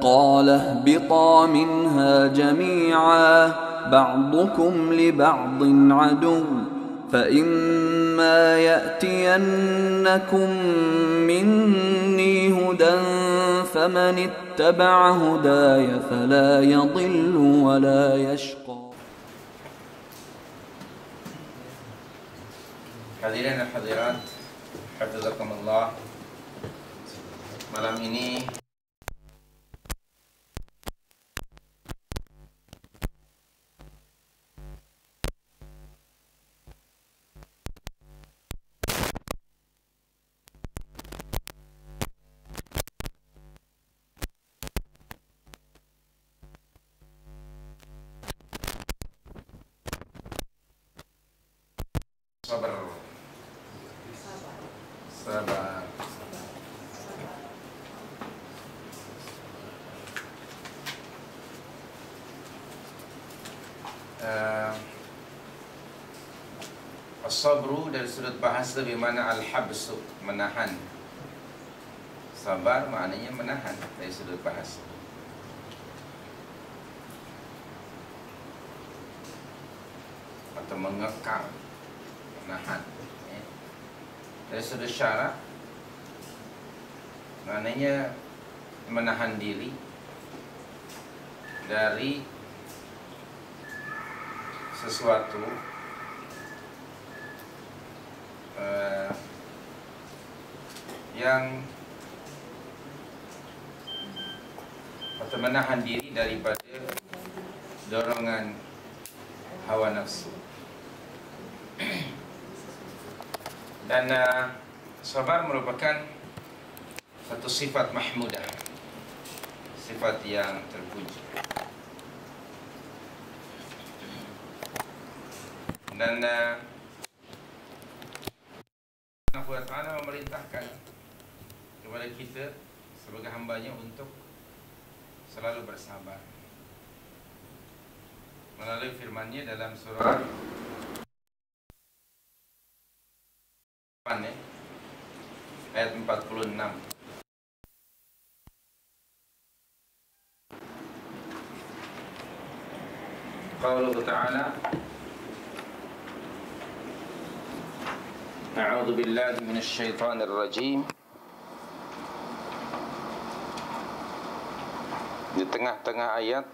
قال اهبطا منها جميعا بعضكم لبعض عدو فإما يأتينكم مني هدى فمن اتبع هداي فلا يضل ولا يشقى. Hadirin dan hadirat, hafizakumullah. Malam ini sabar. As-sabru dari sudut bahasa bermakna al-habsu, menahan. Sabar maknanya menahan dari sudut bahasa. Atau mengekang, menahan. Dari sudut syarak maknanya menahan diri dari sesuatu yang atau menahan diri daripada dorongan hawa nafsu. Dan sabar merupakan satu sifat mahmudah, sifat yang terpuji. Dan Allah Ta'ala memerintahkan kepada kita sebagai hambanya untuk selalu bersabar melalui firman-Nya dalam surah ayat 46. Qaulullah Ta'ala, A'udzu billahi minasy syaithanir rajim. Di tengah-tengah ayat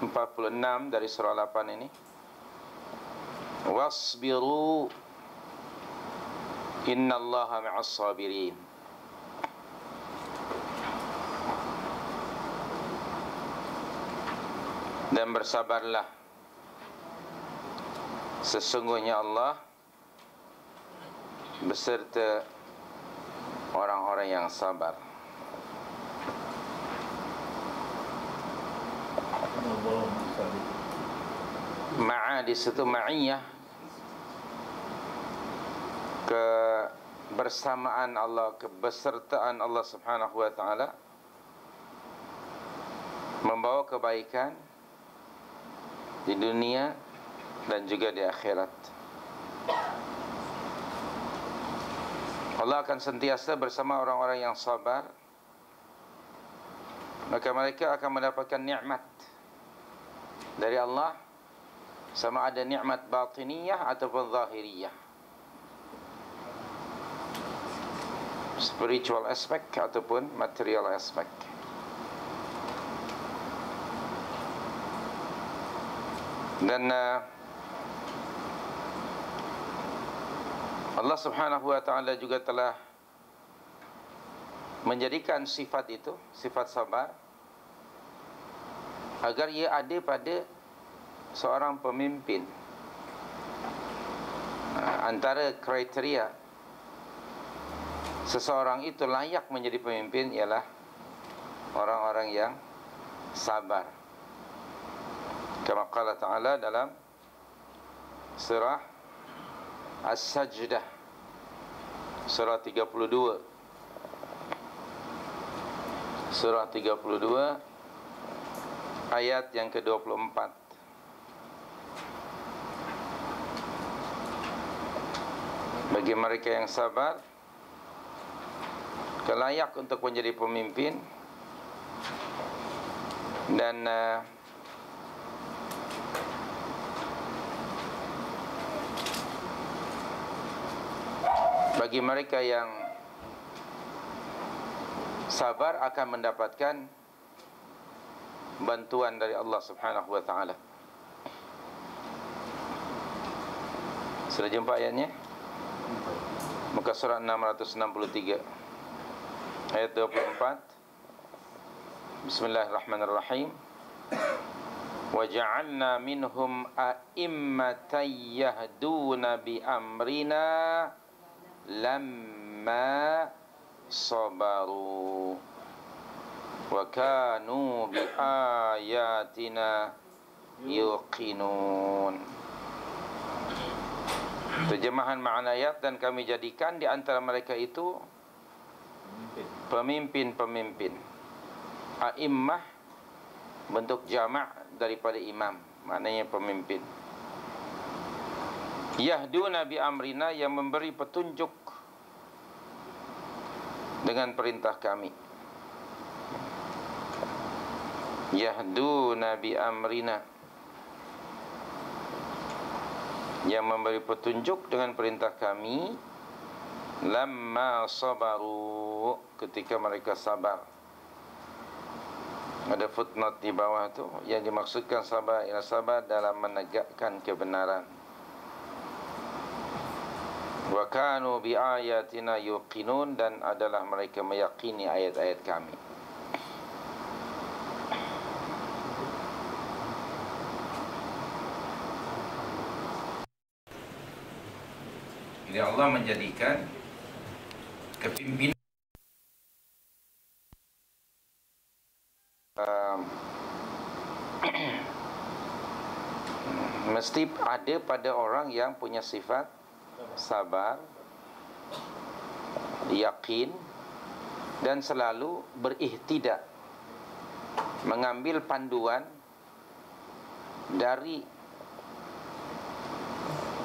46 dari surah 8 ini, wasbiru innallaha ma'as sabirin. Dan bersabarlah, sesungguhnya Allah beserta orang-orang yang sabar. Ma'a di situ ma'iyah, kebersamaan Allah, kebesertaan Allah Subhanahu wa Ta'ala membawa kebaikan di dunia dan juga di akhirat. Allah akan sentiasa bersama orang-orang yang sabar, maka mereka akan mendapatkan nikmat dari Allah, sama ada nikmat batiniyah ataupun zahiriyah, spiritual aspect ataupun material aspect. Dan Allah Subhanahu wa Ta'ala juga telah menjadikan sifat itu, sifat sabar, agar ia ada pada seorang pemimpin. Antara kriteria seseorang itu layak menjadi pemimpin ialah orang-orang yang sabar. Kama qala Ta'ala dalam surah As-Sajdah, surah 32. Surah 32 ayat yang ke-24. Bagi mereka yang sabar, layak untuk menjadi pemimpin, Dan bagi mereka yang sabar akan mendapatkan bantuan dari Allah Subhanahu wa taala. Sudah jumpa ayatnya? Muka surat 663 ayat 24. Bismillahirrahmanirrahim. Wa ja'alna minhum a'immatan yahduna bi amrina lamma sabaru wa kanu bi ayatina yuqinun. Terjemahan makna ayat, dan kami jadikan di antara mereka itu pemimpin-pemimpin. A'immah bentuk jamak daripada imam, maknanya pemimpin. Yahduna bi amrina, yang memberi petunjuk dengan perintah kami. Yahduna bi amrina, yang memberi petunjuk dengan perintah kami. Lamma sabaru, ketika mereka sabar. Ada footnote di bawah tu, yang dimaksudkan sabar ialah sabar dalam menegakkan kebenaran. Wa kanu bi ayatina yuqinun, dan adalah mereka meyakini ayat-ayat kami. Jadi Allah menjadikan kepimpinan mesti ada pada orang yang punya sifat sabar, yakin, dan selalu berihtidak, mengambil panduan dari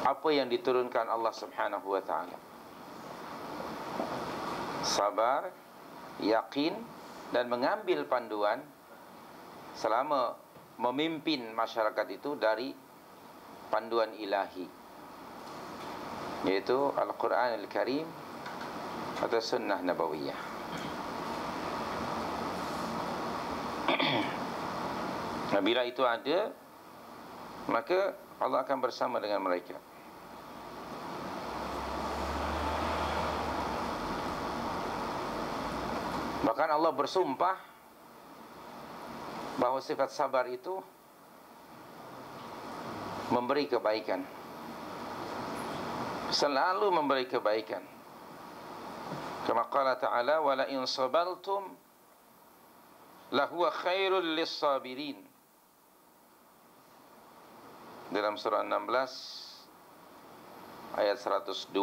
apa yang diturunkan Allah Subhanahu wa taala. Sabar, yakin, dan mengambil panduan selama memimpin masyarakat itu dari panduan ilahi, yaitu Al-Quran Al-Karim atau Sunnah Nabawiyah. Nah, bila itu ada, maka Allah akan bersama dengan mereka. Bahkan Allah bersumpah bahawa sifat sabar itu memberi kebaikan, selalu memberi kebaikan. Kama qala ta'ala, wa la in sabartum lahuwa khairul lis-sabirin, dalam surah 16 ayat 126.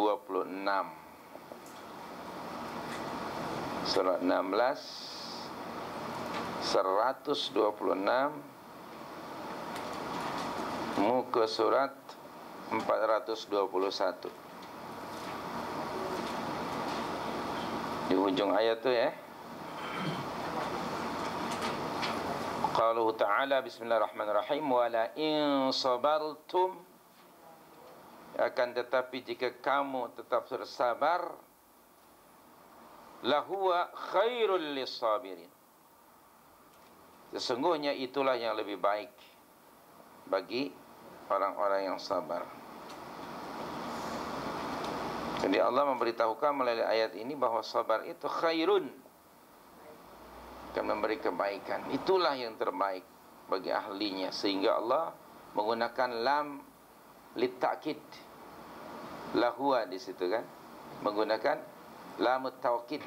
Surah 16 126, muka surat 421. Di ujung ayat tu ya. Qaluhu ta'ala, bismillahirrahmanirrahim, wa la in sabartum, akan tetapi jika kamu tetap bersabar, lahuwa khairul lis-sabirin, sesungguhnya itulah yang lebih baik bagi orang-orang yang sabar. Jadi Allah memberitahukan melalui ayat ini bahawa sabar itu khairun, akan memberi kebaikan. Itulah yang terbaik bagi ahlinya, sehingga Allah menggunakan lam litakid, lahuwa di situ kan, menggunakan lamut taukid.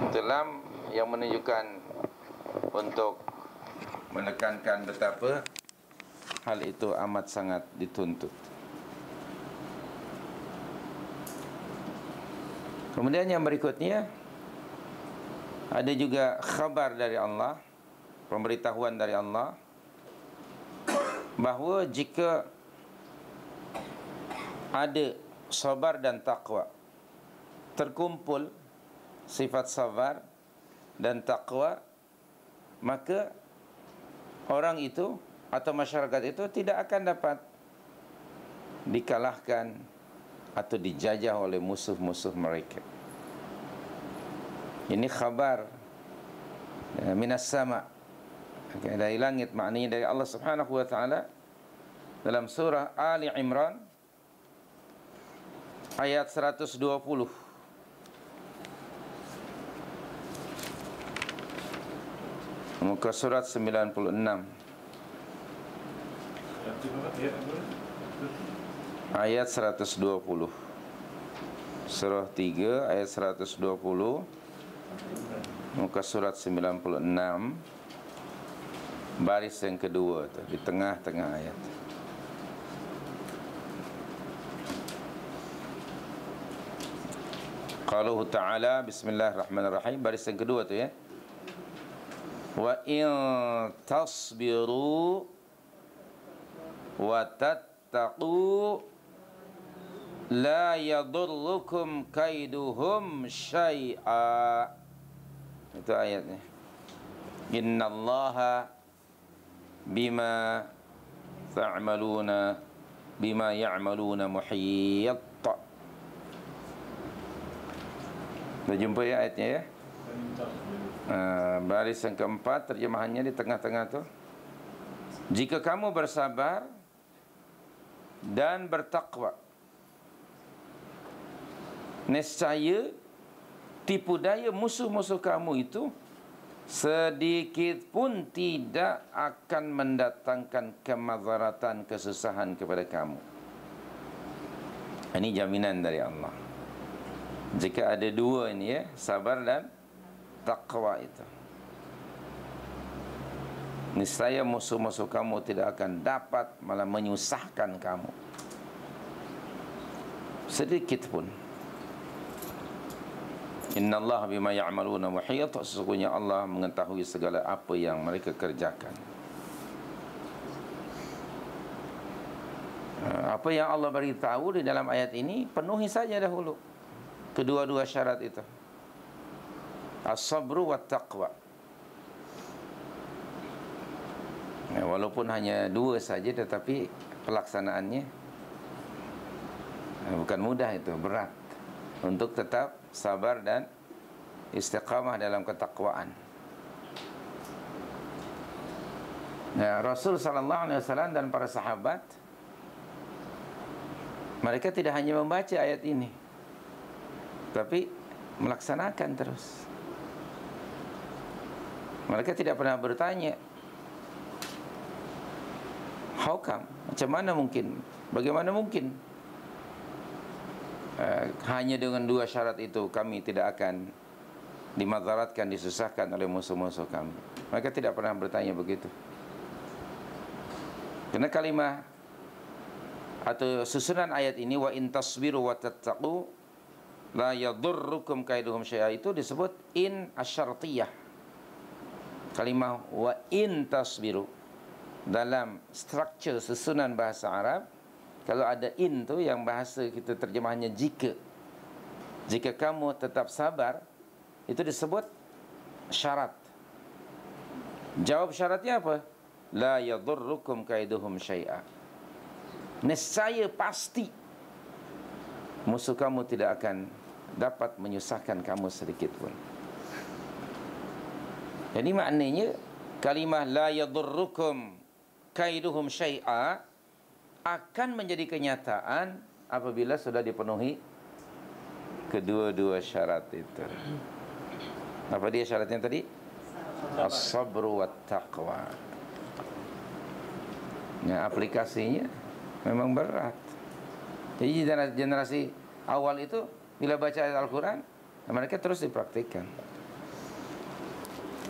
Itu lam yang menunjukkan untuk menekankan betapa hal itu amat sangat dituntut. Kemudian yang berikutnya, ada juga khabar dari Allah, pemberitahuan dari Allah, bahawa jika ada sabar dan taqwa, terkumpul sifat sabar dan taqwa, maka orang itu atau masyarakat itu tidak akan dapat dikalahkan atau dijajah oleh musuh-musuh mereka. Ini khabar minas sama, dari langit, maknanya dari Allah Subhanahu wa taala dalam surah Ali Imran ayat 120. Muka surat 96. Ayat 120. Surah 3 ayat 120. Muka surat 96, baris yang kedua tu, di tengah-tengah ayat. Qaluhu ta'ala, bismillahirrahmanirrahim, baris yang kedua tu ya. Wa in tasbiru wa tattaqu la yadurrukum kaiduhum syai'a. Itu ayatnya. Innallaha bima ta'maluna bima ya'maluna muhit. Dah jumpa ya ayatnya ya. Baris yang keempat, terjemahannya di tengah-tengah tu. Jika kamu bersabar dan bertakwa, nescaya tipu daya musuh-musuh kamu itu sedikit pun tidak akan mendatangkan kemadaratan, kesusahan kepada kamu. Ini jaminan dari Allah. Jika ada dua ini ya, sabar dan takwa itu, niscaya musuh-musuh kamu tidak akan dapat, malah menyusahkan kamu sedikit pun. Innallaha bima ya'maluna muhit. Sesungguhnya Allah mengetahui segala apa yang mereka kerjakan. Apa yang Allah beritahu di dalam ayat ini, penuhi saja dahulu kedua-dua syarat itu, as-sabru wa taqwa. Walaupun hanya dua saja, tetapi pelaksanaannya bukan mudah, itu berat untuk tetap sabar dan istiqamah dalam ketakwaan. Rasul sallallahu alaihi wasallam dan para sahabat, mereka tidak hanya membaca ayat ini, tapi melaksanakan terus. Mereka tidak pernah bertanya, how come? Macam mana mungkin? Bagaimana mungkin? Hanya dengan dua syarat itu kami tidak akan dimadaratkan, disusahkan oleh musuh-musuh kami. Mereka tidak pernah bertanya begitu. Karena kalimah atau susunan ayat ini, wa in tasbiru wa tattaqu la yadurrukum kaiduhum syai'a, itu disebut in asyartiyah. Kalimah wa in tasbiru dalam struktur susunan bahasa Arab, kalau ada in tu yang bahasa kita terjemahnya jika. Jika kamu tetap sabar, itu disebut syarat. Jawab syaratnya apa? La yadurrukum kaiduhum syai'a. Nescaya pasti musuh kamu tidak akan dapat menyusahkan kamu sedikit pun. Jadi maknanya kalimah la yadurrukum kaiduhum syai'a akan menjadi kenyataan apabila sudah dipenuhi kedua-dua syarat itu. Apa dia syaratnya tadi? As-sabru wa taqwa. Aplikasinya memang berat. Jadi generasi awal itu bila baca ayat Al-Quran, mereka terus dipraktikkan.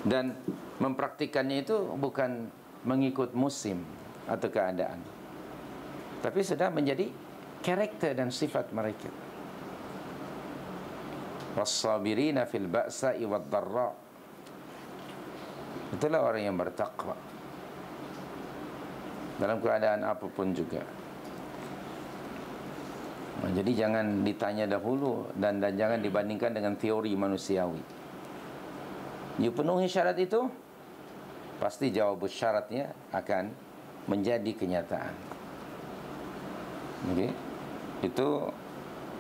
Dan mempraktikannya itu bukan mengikut musim atau keadaan, tapi sudah menjadi karakter dan sifat mereka. Was-sabirina fil ba'sa'i wad-dharra. Itulah orang yang bertakwa dalam keadaan apapun juga. Jadi jangan ditanya dahulu dan jangan dibandingkan dengan teori manusiawi. You penuhi syarat itu, pasti jawab syaratnya akan menjadi kenyataan. Okey. Itu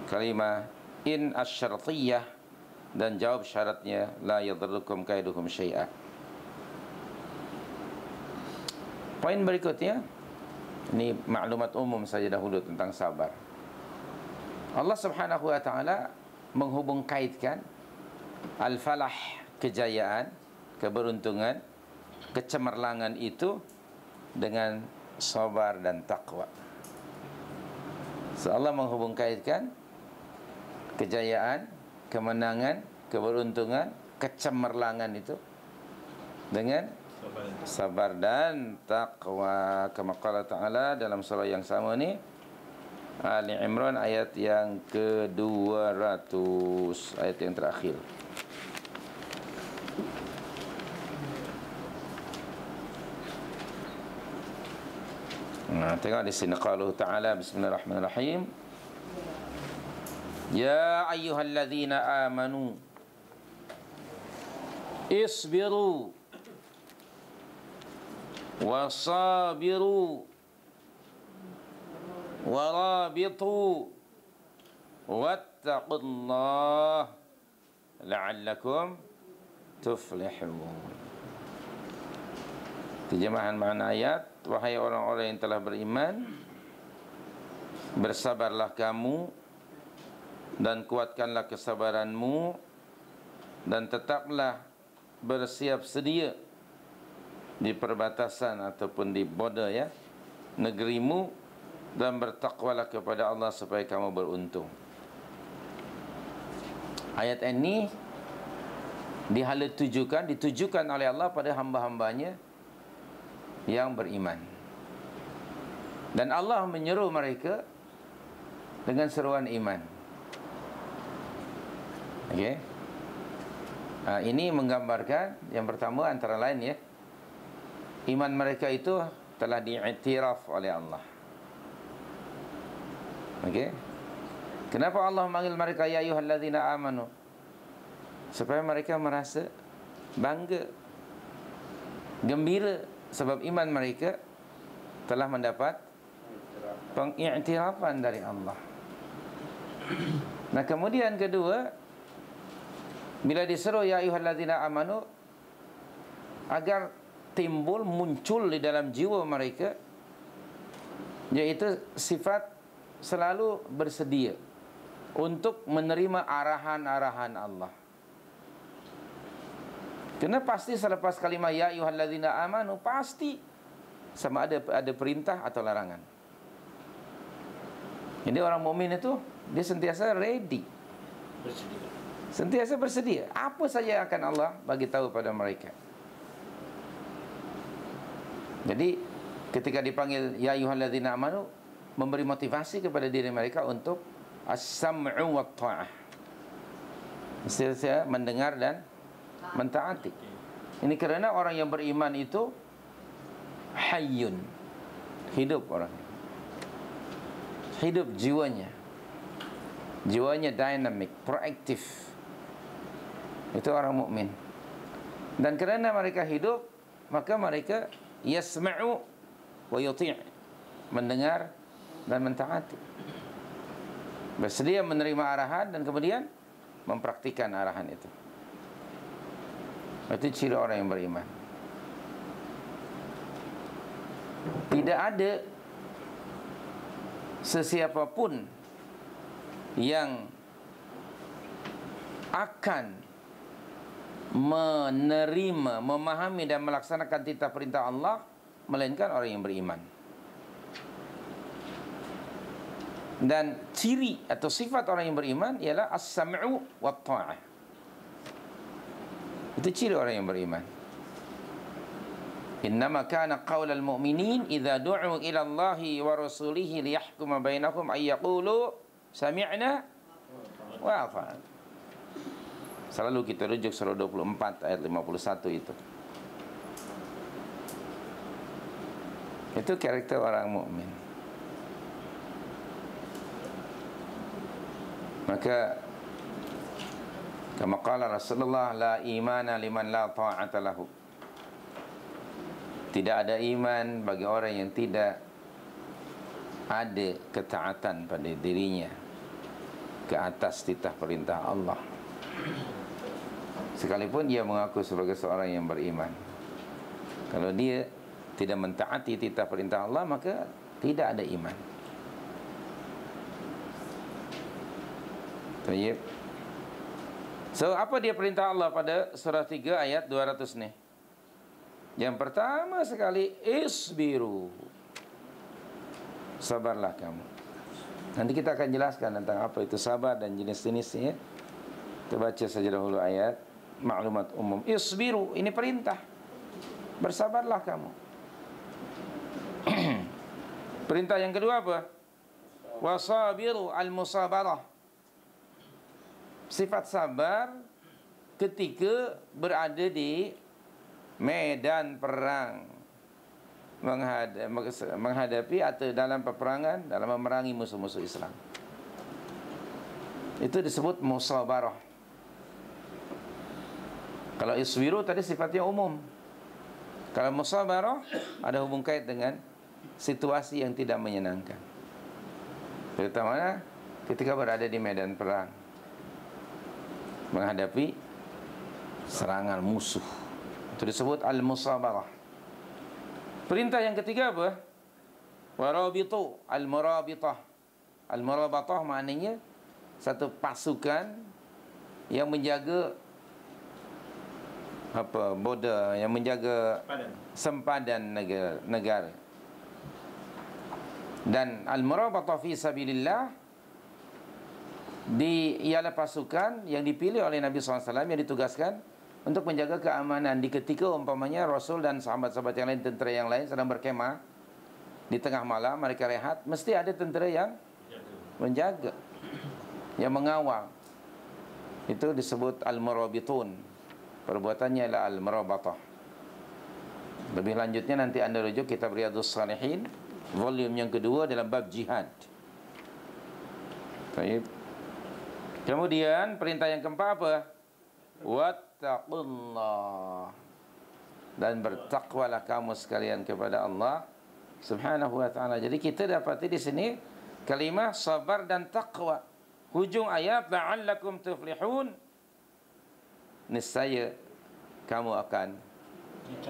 kalimah in asyartiyah, dan jawab syaratnya la yadurrukum kaiduhum syai'a. Poin berikutnya, ini maklumat umum saja dahulu tentang sabar. Allah Subhanahu wa taala menghubung kaitkan al-falah, kejayaan, keberuntungan, kecemerlangan itu dengan sabar dan takwa. So, Allah menghubung kaitkan kejayaan, kemenangan, keberuntungan, kecemerlangan itu dengan sabar dan takwa. Kama qala ta'ala dalam surah yang sama ni, Ali Imran ayat yang ke-200, ayat yang terakhir. Nah, tengok di sini qaluhu ta'ala, bismillahirrahmanirrahim. Ya ayyuhalladzina amanu isbiru wasabiru warabitu wattaqullah la'allakum tuflihun. Terjemahan makna ayat: wahai orang-orang yang telah beriman, bersabarlah kamu dan kuatkanlah kesabaranmu, dan tetaplah bersiap sedia di perbatasan ataupun di border ya negerimu, dan bertakwalah kepada Allah supaya kamu beruntung. Ayat ini ditujukan oleh Allah pada hamba-hambanya yang beriman. Dan Allah menyeru mereka dengan seruan iman. Okey. Ini menggambarkan yang pertama antara lain ya, iman mereka itu telah diiktiraf oleh Allah. Okey. Kenapa Allah memanggil mereka ya ayyuhalladzina amanu? Supaya mereka merasa bangga, gembira, sebab iman mereka telah mendapat pengiktirafan dari Allah. Nah, kemudian kedua, bila diseru ya ayyuhalladzina amanu, agar muncul di dalam jiwa mereka, yaitu sifat selalu bersedia untuk menerima arahan-arahan Allah. Kerana pasti selepas kalimah ya ayyuhalladzina amanu, pasti sama ada perintah atau larangan. Jadi orang mukmin itu dia sentiasa ready, sentiasa bersedia. Apa saja akan Allah bagi tahu pada mereka. Jadi ketika dipanggil ya ayyuhalladzina amanu, memberi motivasi kepada diri mereka untuk as-sam'u wa ta'ah, sentiasa mendengar dan mentaati. Ini kerana orang yang beriman itu hayyun, hidup orang, hidup jiwanya dynamic, proaktif. Itu orang mukmin. Dan kerana mereka hidup, maka mereka yasma'u wa yuti', mendengar dan mentaati, bersedia menerima arahan dan kemudian mempraktikkan arahan itu. Itu ciri orang yang beriman. Tidak ada sesiapa pun yang akan menerima, memahami dan melaksanakan titah perintah Allah melainkan orang yang beriman. Dan ciri atau sifat orang yang beriman ialah as-sam'u wa ta'ah. Itu ciri orang yang beriman. Innama kana qaulal mu'minin idza du'u ila Allahi wa rasulihi liyahkuma bainahum ay yaqulu sami'na wa ata'na. Selalu kita rujuk surah 24 ayat 51 itu. Itu karakter orang mukmin. Maka kama qala Rasulullah la imana liman la ta'ata lahu. Tidak ada iman bagi orang yang tidak ada ketaatan pada dirinya ke atas titah perintah Allah, sekalipun dia mengaku sebagai seorang yang beriman. Kalau dia tidak mentaati titah perintah Allah, maka tidak ada iman. Baik. So, apa dia perintah Allah pada surah 3 ayat 200 nih? Yang pertama sekali, isbiru. Sabarlah kamu. Nanti kita akan jelaskan tentang apa itu sabar dan jenis-jenisnya. Kita baca saja dahulu ayat maklumat umum. Isbiru, ini perintah. Bersabarlah kamu. Perintah yang kedua apa? Wasabiru al-musabarah. Sifat sabar ketika berada di medan perang, menghadapi atau dalam peperangan, dalam memerangi musuh-musuh Islam. Itu disebut musabarah. Kalau isbiru tadi sifatnya umum. Kalau musabarah ada hubung kait dengan situasi yang tidak menyenangkan, terutama ketika berada di medan perang, menghadapi serangan musuh. Itu disebut al-musabarah. Perintah yang ketiga apa? Warabitu al-murabitah. Al-murabatah maknanya satu pasukan yang menjaga border, yang menjaga sempadan negara. Dan al-murabatah fi sabilillah ialah pasukan yang dipilih oleh Nabi SAW, yang ditugaskan untuk menjaga keamanan di ketika umpamanya Rasul dan sahabat-sahabat yang lain, tentera yang lain sedang berkemah di tengah malam, mereka rehat, mesti ada tentera yang menjaga, yang mengawal. Itu disebut al-murabitun. Perbuatannya adalah al-murabatah. Lebih lanjutnya nanti anda rujuk kitab Riyadhus Shalihin volume yang kedua dalam bab jihad. Baik. Kemudian perintah yang keempat apa? Wattaqullah. Dan bertakwalah kamu sekalian kepada Allah Subhanahu wa ta'ala. Jadi kita dapati di sini kalimah sabar dan takwa. Hujung ayat la'allakum tuflihun. Niscaya kamu akan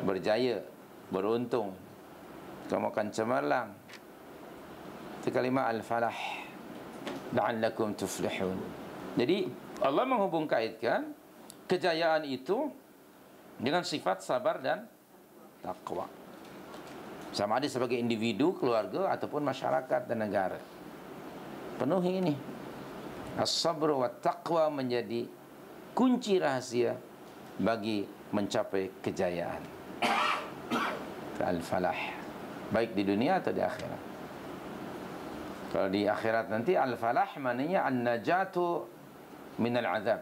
berjaya, beruntung. Kamu akan cemerlang. Itu kalimah al-falah. La'allakum tuflihun. Jadi Allah menghubung kaitkan kejayaan itu dengan sifat sabar dan takwa. Sama ada sebagai individu, keluarga, ataupun masyarakat dan negara. Penuhi ini. As-sabr wa taqwa menjadi kunci rahasia bagi mencapai kejayaan. Al-falah. Baik di dunia atau di akhirat. Kalau di akhirat nanti al-falah maknanya an-najatu minal azab.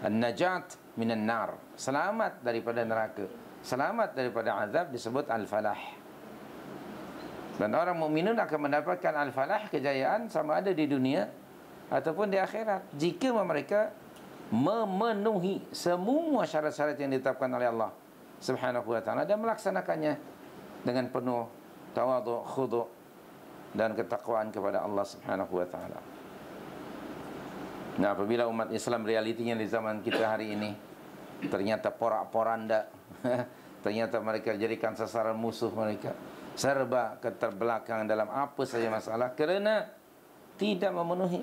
An-najat minan nar. Selamat daripada neraka. Selamat daripada azab disebut al-falah. Dan orang mukminun akan mendapatkan al-falah, kejayaan, sama ada di dunia ataupun di akhirat, jika mereka memenuhi semua syarat-syarat yang ditetapkan oleh Allah Subhanahu wa ta'ala dan melaksanakannya dengan penuh tawadhu, khudu' dan ketakwaan kepada Allah Subhanahu wa ta'ala. Nah, apabila umat Islam realitinya di zaman kita hari ini ternyata porak-poranda, ternyata mereka jadikan sasaran musuh mereka, serba keterbelakang dalam apa saja masalah kerana tidak memenuhi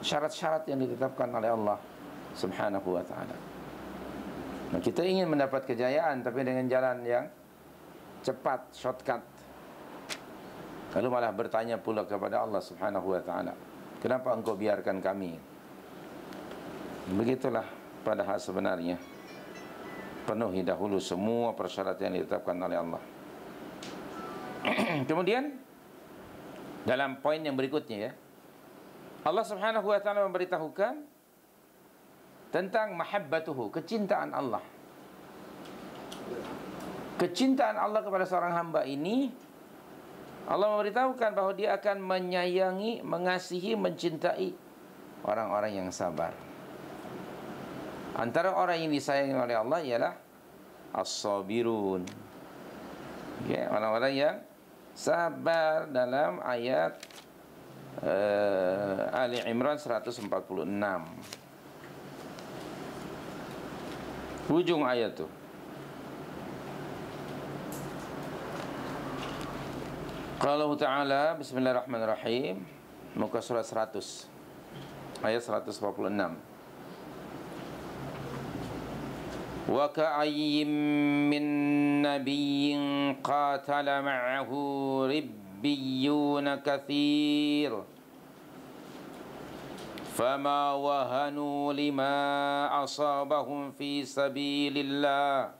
syarat-syarat yang ditetapkan oleh Allah Subhanahu wa ta'ala. Nah, kita ingin mendapat kejayaan tapi dengan jalan yang cepat, shortcut. Lalu malah bertanya pula kepada Allah Subhanahu wa ta'ala, kenapa engkau biarkan kami? Begitulah padahal sebenarnya penuhi dahulu semua persyaratan yang ditetapkan oleh Allah. Kemudian dalam poin yang berikutnya ya, Allah Subhanahu wa ta'ala memberitahukan tentang mahabbatuhu, kecintaan Allah. Kecintaan Allah kepada seorang hamba ini, Allah memberitahukan bahawa dia akan menyayangi, mengasihi, mencintai orang-orang yang sabar. Antara orang yang disayangi oleh Allah ialah as-sabirun, Okay, orang-orang yang sabar dalam ayat Ali Imran 146. Ujung ayat tu. Qala Ta'ala, bismillahirrahmanirrahim, muka surat 100 ayat 146. Wa ka'ayyim min nabiyyin qatala ma'ahu ribbiyyuna katsir fama wahanu lima asabahum fi sabilillah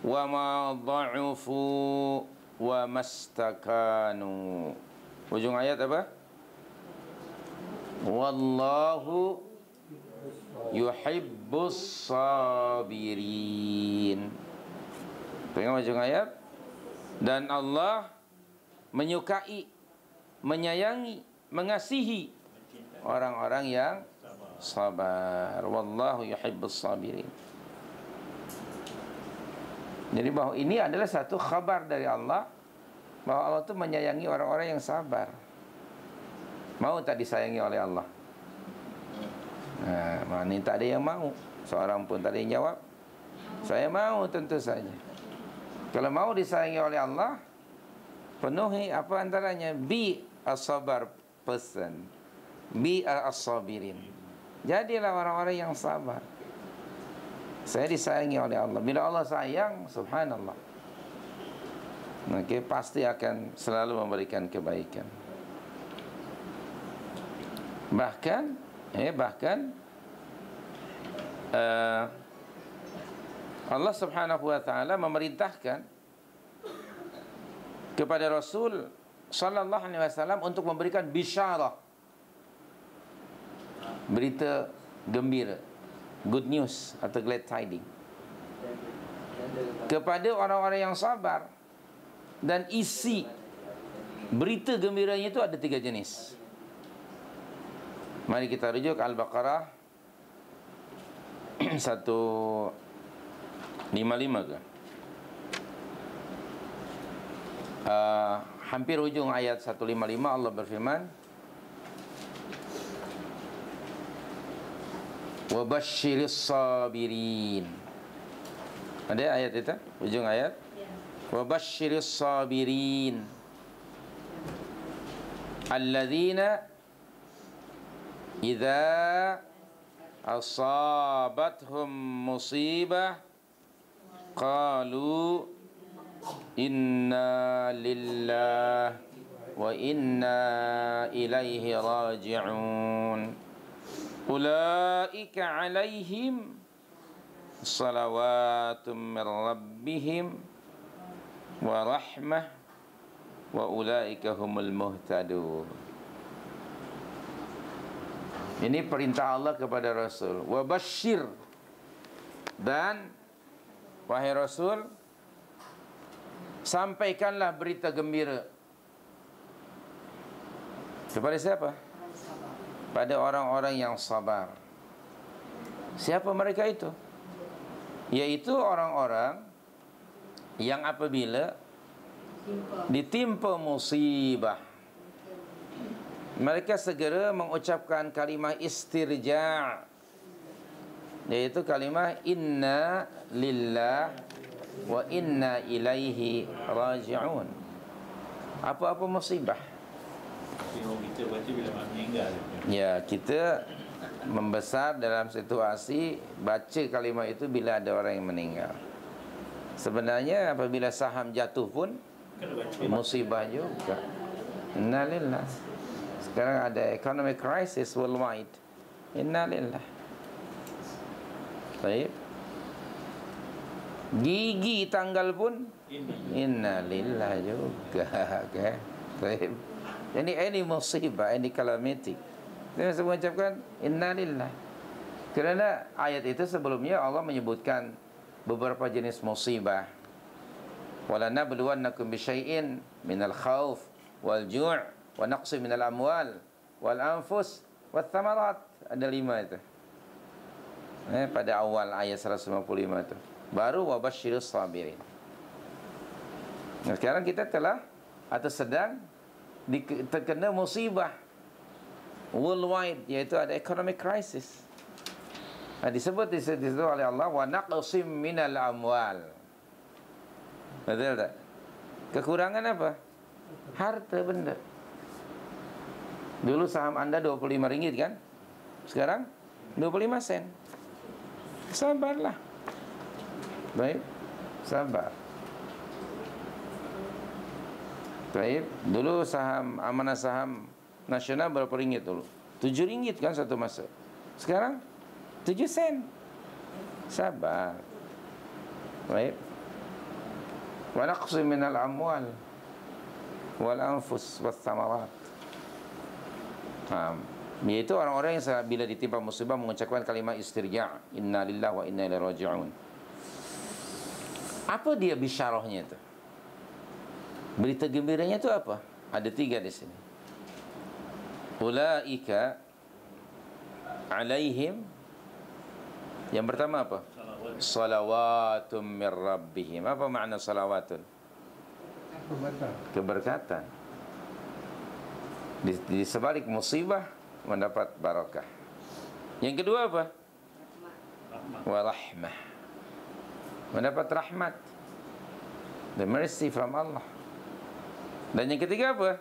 wa ma dha'ufu wa mastakanu. Ujung ayat apa? Wallahu yuhibbus sabirin. Tengok ujung ayat. Dan Allah menyukai, menyayangi, mengasihi orang-orang yang sabar. Wallahu yuhibbus sabirin. Jadi bahawa ini adalah satu khabar dari Allah, bahawa Allah itu menyayangi orang-orang yang sabar. Mau tak disayangi oleh Allah? Mana tak ada yang mau. Seorang pun tak ada yang jawab. Saya mau, tentu saja. Kalau mau disayangi oleh Allah, penuhi apa antaranya? Be a sabar person. Be a sabirin. Jadilah orang-orang yang sabar. Saya disayangi oleh Allah. Bila Allah sayang, subhanallah, maka pasti akan selalu memberikan kebaikan. Bahkan Allah subhanahu wa ta'ala memerintahkan kepada Rasul sallallahu alaihi wasallam untuk memberikan bisyarah, berita gembira, good news atau glad tiding, kepada orang-orang yang sabar. Dan isi berita gembiranya itu ada 3 jenis. Mari kita rujuk Al-Baqarah 155 ke? Hampir ujung ayat 155 Allah berfirman, wa basyiris sabirin. Ada ayat itu? Ujung ayat. Wa basyiris sabirin alladzina idza asabathum musibah qalu inna lillahi wa inna ilaihi raji'un ulaika alaihim salawatum min rabbihim wa rahmah wa ulaika humul muhtadun. Ini perintah Allah kepada Rasul. Wa basyir, dan wahai Rasul, sampaikanlah berita gembira. Kepada siapa? Pada orang-orang yang sabar. Siapa mereka itu? Yaitu orang-orang yang apabila ditimpa musibah, mereka segera mengucapkan kalimah istirja', yaitu kalimah inna lillah wa inna ilaihi raji'un. Apa-apa musibah, kita baca bila meninggal. Ya, kita membesar dalam situasi baca kalimah itu bila ada orang yang meninggal. Sebenarnya apabila saham jatuh pun musibah juga. Innalillah. Sekarang ada economic crisis worldwide. Innalillah. Baik. Gigi tanggal pun innalillah juga. Okay. Baik. Jadi ini musibah, ini calamity. Kita semua ucapkan innalillah. Kerana ayat itu sebelumnya Allah menyebutkan beberapa jenis musibah. Wala nabluwannakum bisyai'in minal khauf wal ju' wa naqsin minal amwal wal anfus wath thamarat. Ada 5 itu. Pada awal ayat 155 itu. Baru wa basyirus sabirin. Nah, sekarang kita telah atau sedang terkena musibah worldwide, iaitu ada economic crisis. Nah, disebut di situ oleh Allah, wa naqsim minal amwal. Betul tak? Kekurangan apa? Harta benda. Dulu saham anda 25 ringgit kan? Sekarang 25 sen. Sabarlah. Baik, sabar. Baik, dulu saham amanah saham nasional berapa ringgit dulu? 7 ringgit kan satu masa. Sekarang 7 sen. Sabar. Baik. Wa naqsim minal amwal wal anfus was thamarat. Yaitu orang-orang yang bila ditimpa musibah mengucapkan kalimat istirja', inna lillahi wa inna ilaihi raji'un. Apa dia bisyarahnya itu? Berita gembiranya itu apa? Ada 3 di sini. Ulaika alaihim, yang pertama apa? Salawatum min rabbihim. Apa makna salawatun? Keberkatan. Di sebalik musibah mendapat barakah. Yang kedua apa? Warahmah. Mendapat rahmat, the mercy from Allah. Dan yang ketiga apa?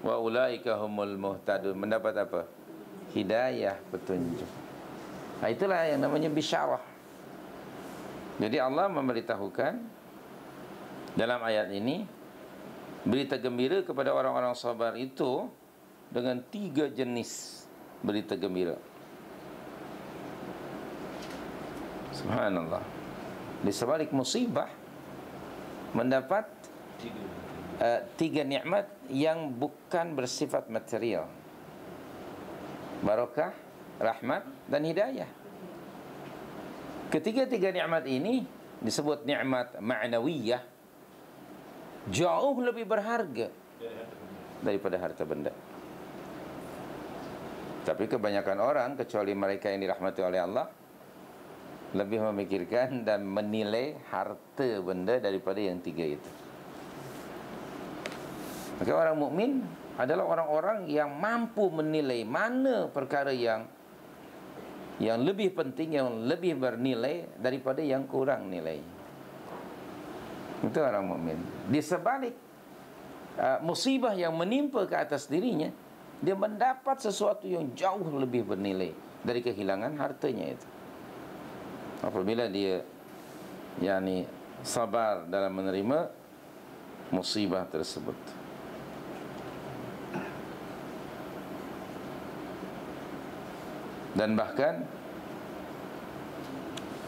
Wa ulaika humul muhtadun. Mendapat apa? Hidayah, petunjuk. Nah, itulah yang namanya bisyarah. Jadi Allah memberitahukan dalam ayat ini berita gembira kepada orang-orang sabar itu dengan 3 jenis berita gembira. Subhanallah. Di sebalik musibah mendapat 3 nikmat yang bukan bersifat material. Barakah, rahmat dan hidayah. Ketiga-tiga nikmat ini disebut nikmat ma'nawiyah, jauh lebih berharga daripada harta benda. Tapi kebanyakan orang, kecuali mereka yang dirahmati oleh Allah, lebih memikirkan dan menilai harta benda daripada yang 3 itu. Maka orang mukmin adalah orang-orang yang mampu menilai mana perkara yang lebih penting, yang lebih bernilai daripada yang kurang nilai. Itu orang mukmin. Di sebalik musibah yang menimpa ke atas dirinya, dia mendapat sesuatu yang jauh lebih bernilai dari kehilangan hartanya itu. Apabila dia sabar dalam menerima musibah tersebut. Dan bahkan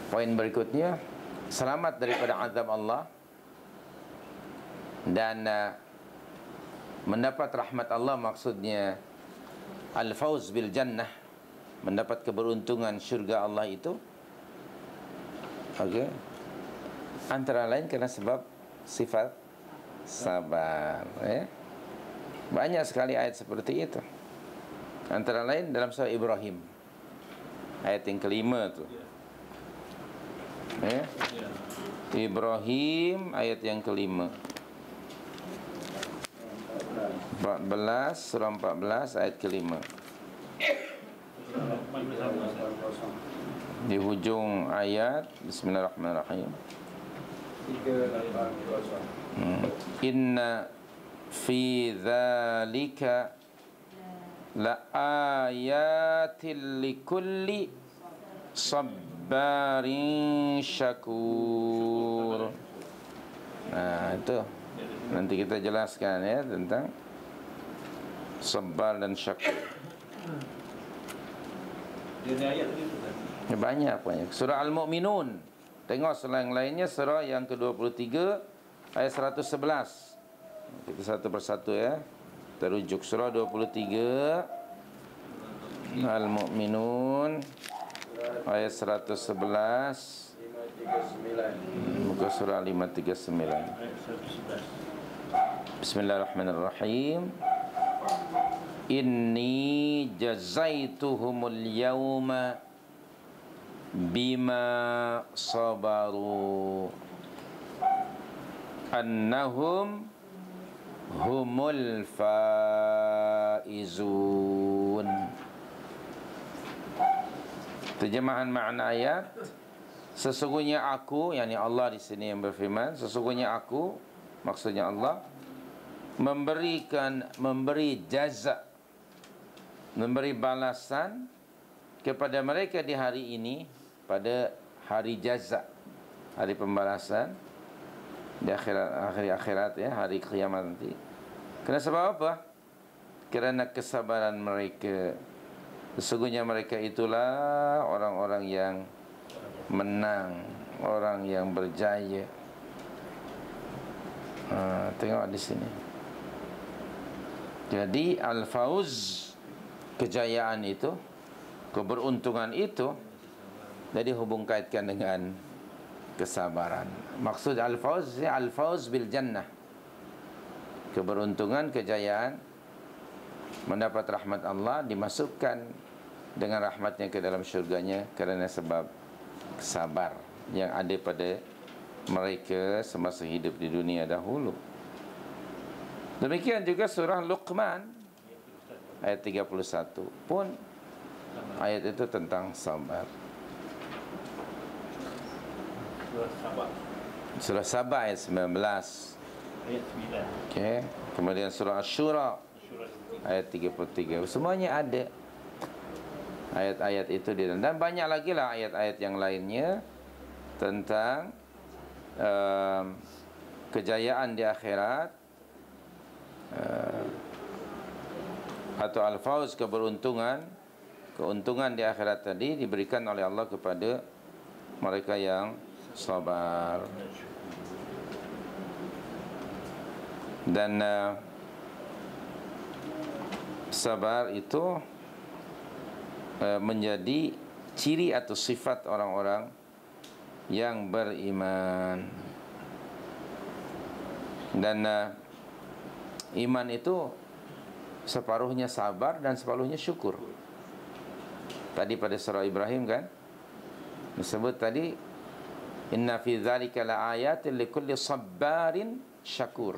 poin berikutnya, selamat daripada azab Allah dan mendapat rahmat Allah, maksudnya al-fawz bil jannah, mendapat keberuntungan syurga Allah itu. Okey. Antara lain karena sebab sifat sabar, ya. Banyak sekali ayat seperti itu. Antara lain dalam surah Ibrahim, ayat yang kelima tu. Ya. Ibrahim ayat yang kelima. 14, surah 14 ayat kelima. Di hujung ayat, bismillahirrahmanirrahim. Inna fi dzalika la ayatil likulli sabbarin syakur. Nah, itu nanti kita jelaskan ya tentang sabar dan syakur. Banyak. Surah Al-Mu'minun. Tengok surah yang lainnya, surah yang ke-23 ayat 111. Kita satu persatu ya. Terujuk surah 23 Al-Mu'minun ayat 111, muka surah 539. Bismillahirrahmanirrahim. Inni jazaituhumul yawma bima sabaru. annahum humul faizun. Terjemahan makna ayat, sesungguhnya aku, yakni Allah di sini yang berfirman, sesungguhnya aku, maksudnya Allah, memberi jaza, memberi balasan kepada mereka di hari ini, pada hari jaza, hari pembalasan di akhirat ya, hari kiamat nanti. Kerana sebab apa? Kerana kesabaran mereka. Sesungguhnya mereka itulah orang-orang yang menang, orang yang berjaya. Tengok di sini. Jadi al-fauz, kejayaan itu, keberuntungan itu, jadi hubung kaitkan dengan kesabaran. Maksud al-fauz, al-fauz bil jannah, keberuntungan, kejayaan, mendapat rahmat Allah, dimasukkan dengan rahmatnya ke dalam syurganya kerana sebab sabar yang ada pada mereka semasa hidup di dunia dahulu. Demikian juga surah Luqman ayat 31 pun, ayat itu tentang sabar. Surah Sabah ayat 19. Okey, kemudian surah Asy-Syura ayat 33. Semuanya ada ayat-ayat itu di dalam. Dan banyak lagi lah ayat-ayat yang lainnya tentang kejayaan di akhirat, atau al-fauz, keberuntungan, keuntungan di akhirat tadi diberikan oleh Allah kepada mereka yang sabar. Dan sabar itu menjadi ciri atau sifat orang-orang yang beriman. Dan iman itu separuhnya sabar dan separuhnya syukur. Tadi pada surah Ibrahim kan disebut tadi, inna fi dzalika laayatin likulli sabbarin syakur.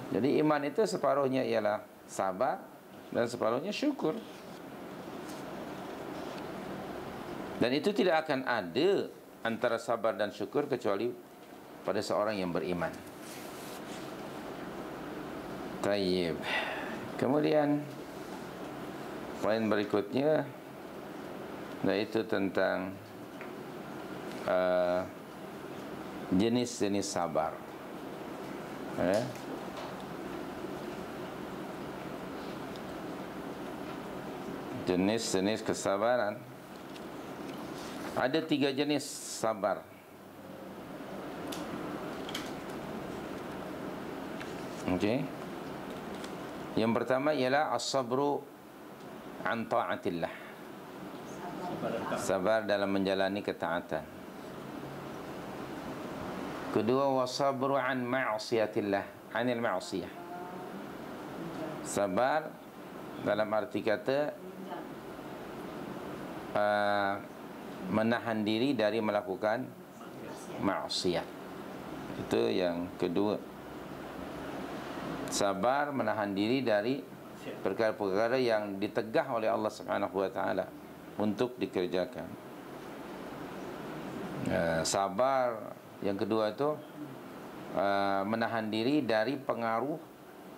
Jadi iman itu separuhnya ialah sabar dan separuhnya syukur. Dan itu tidak akan ada antara sabar dan syukur kecuali pada seorang yang beriman. Tayyib. Kemudian poin berikutnya, yaitu tentang jenis-jenis sabar. Jenis-jenis kesabaran. Ada 3 jenis sabar. Okey. Yang pertama ialah as-sabru an ta'atillah. Sabar dalam menjalani ketaatan. Kedua, wasabru an ma'siyatillah, anil ma'siyah. Sabar dalam arti kata menahan diri dari melakukan maksiat. Itu yang kedua. Sabar menahan diri dari perkara-perkara yang ditegah oleh Allah Subhanahu wa taala untuk dikerjakan. Sabar yang kedua itu menahan diri dari pengaruh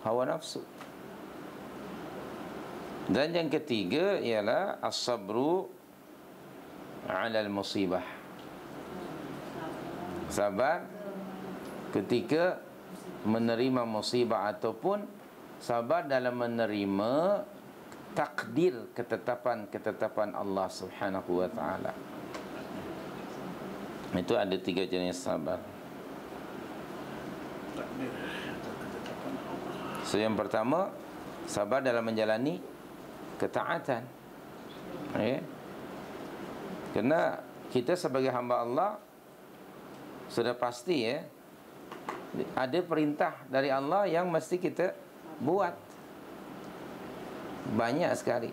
hawa nafsu. Dan yang ketiga ialah as-sabru 'alal musibah. Sabar ketika menerima musibah, ataupun sabar dalam menerima takdir, ketetapan Allah Subhanahu wa taala. Itu ada 3 jenis sabar. So yang pertama, sabar dalam menjalani ketaatan. Kerana kita sebagai hamba Allah sudah pasti ada perintah dari Allah yang mesti kita buat. Banyak sekali.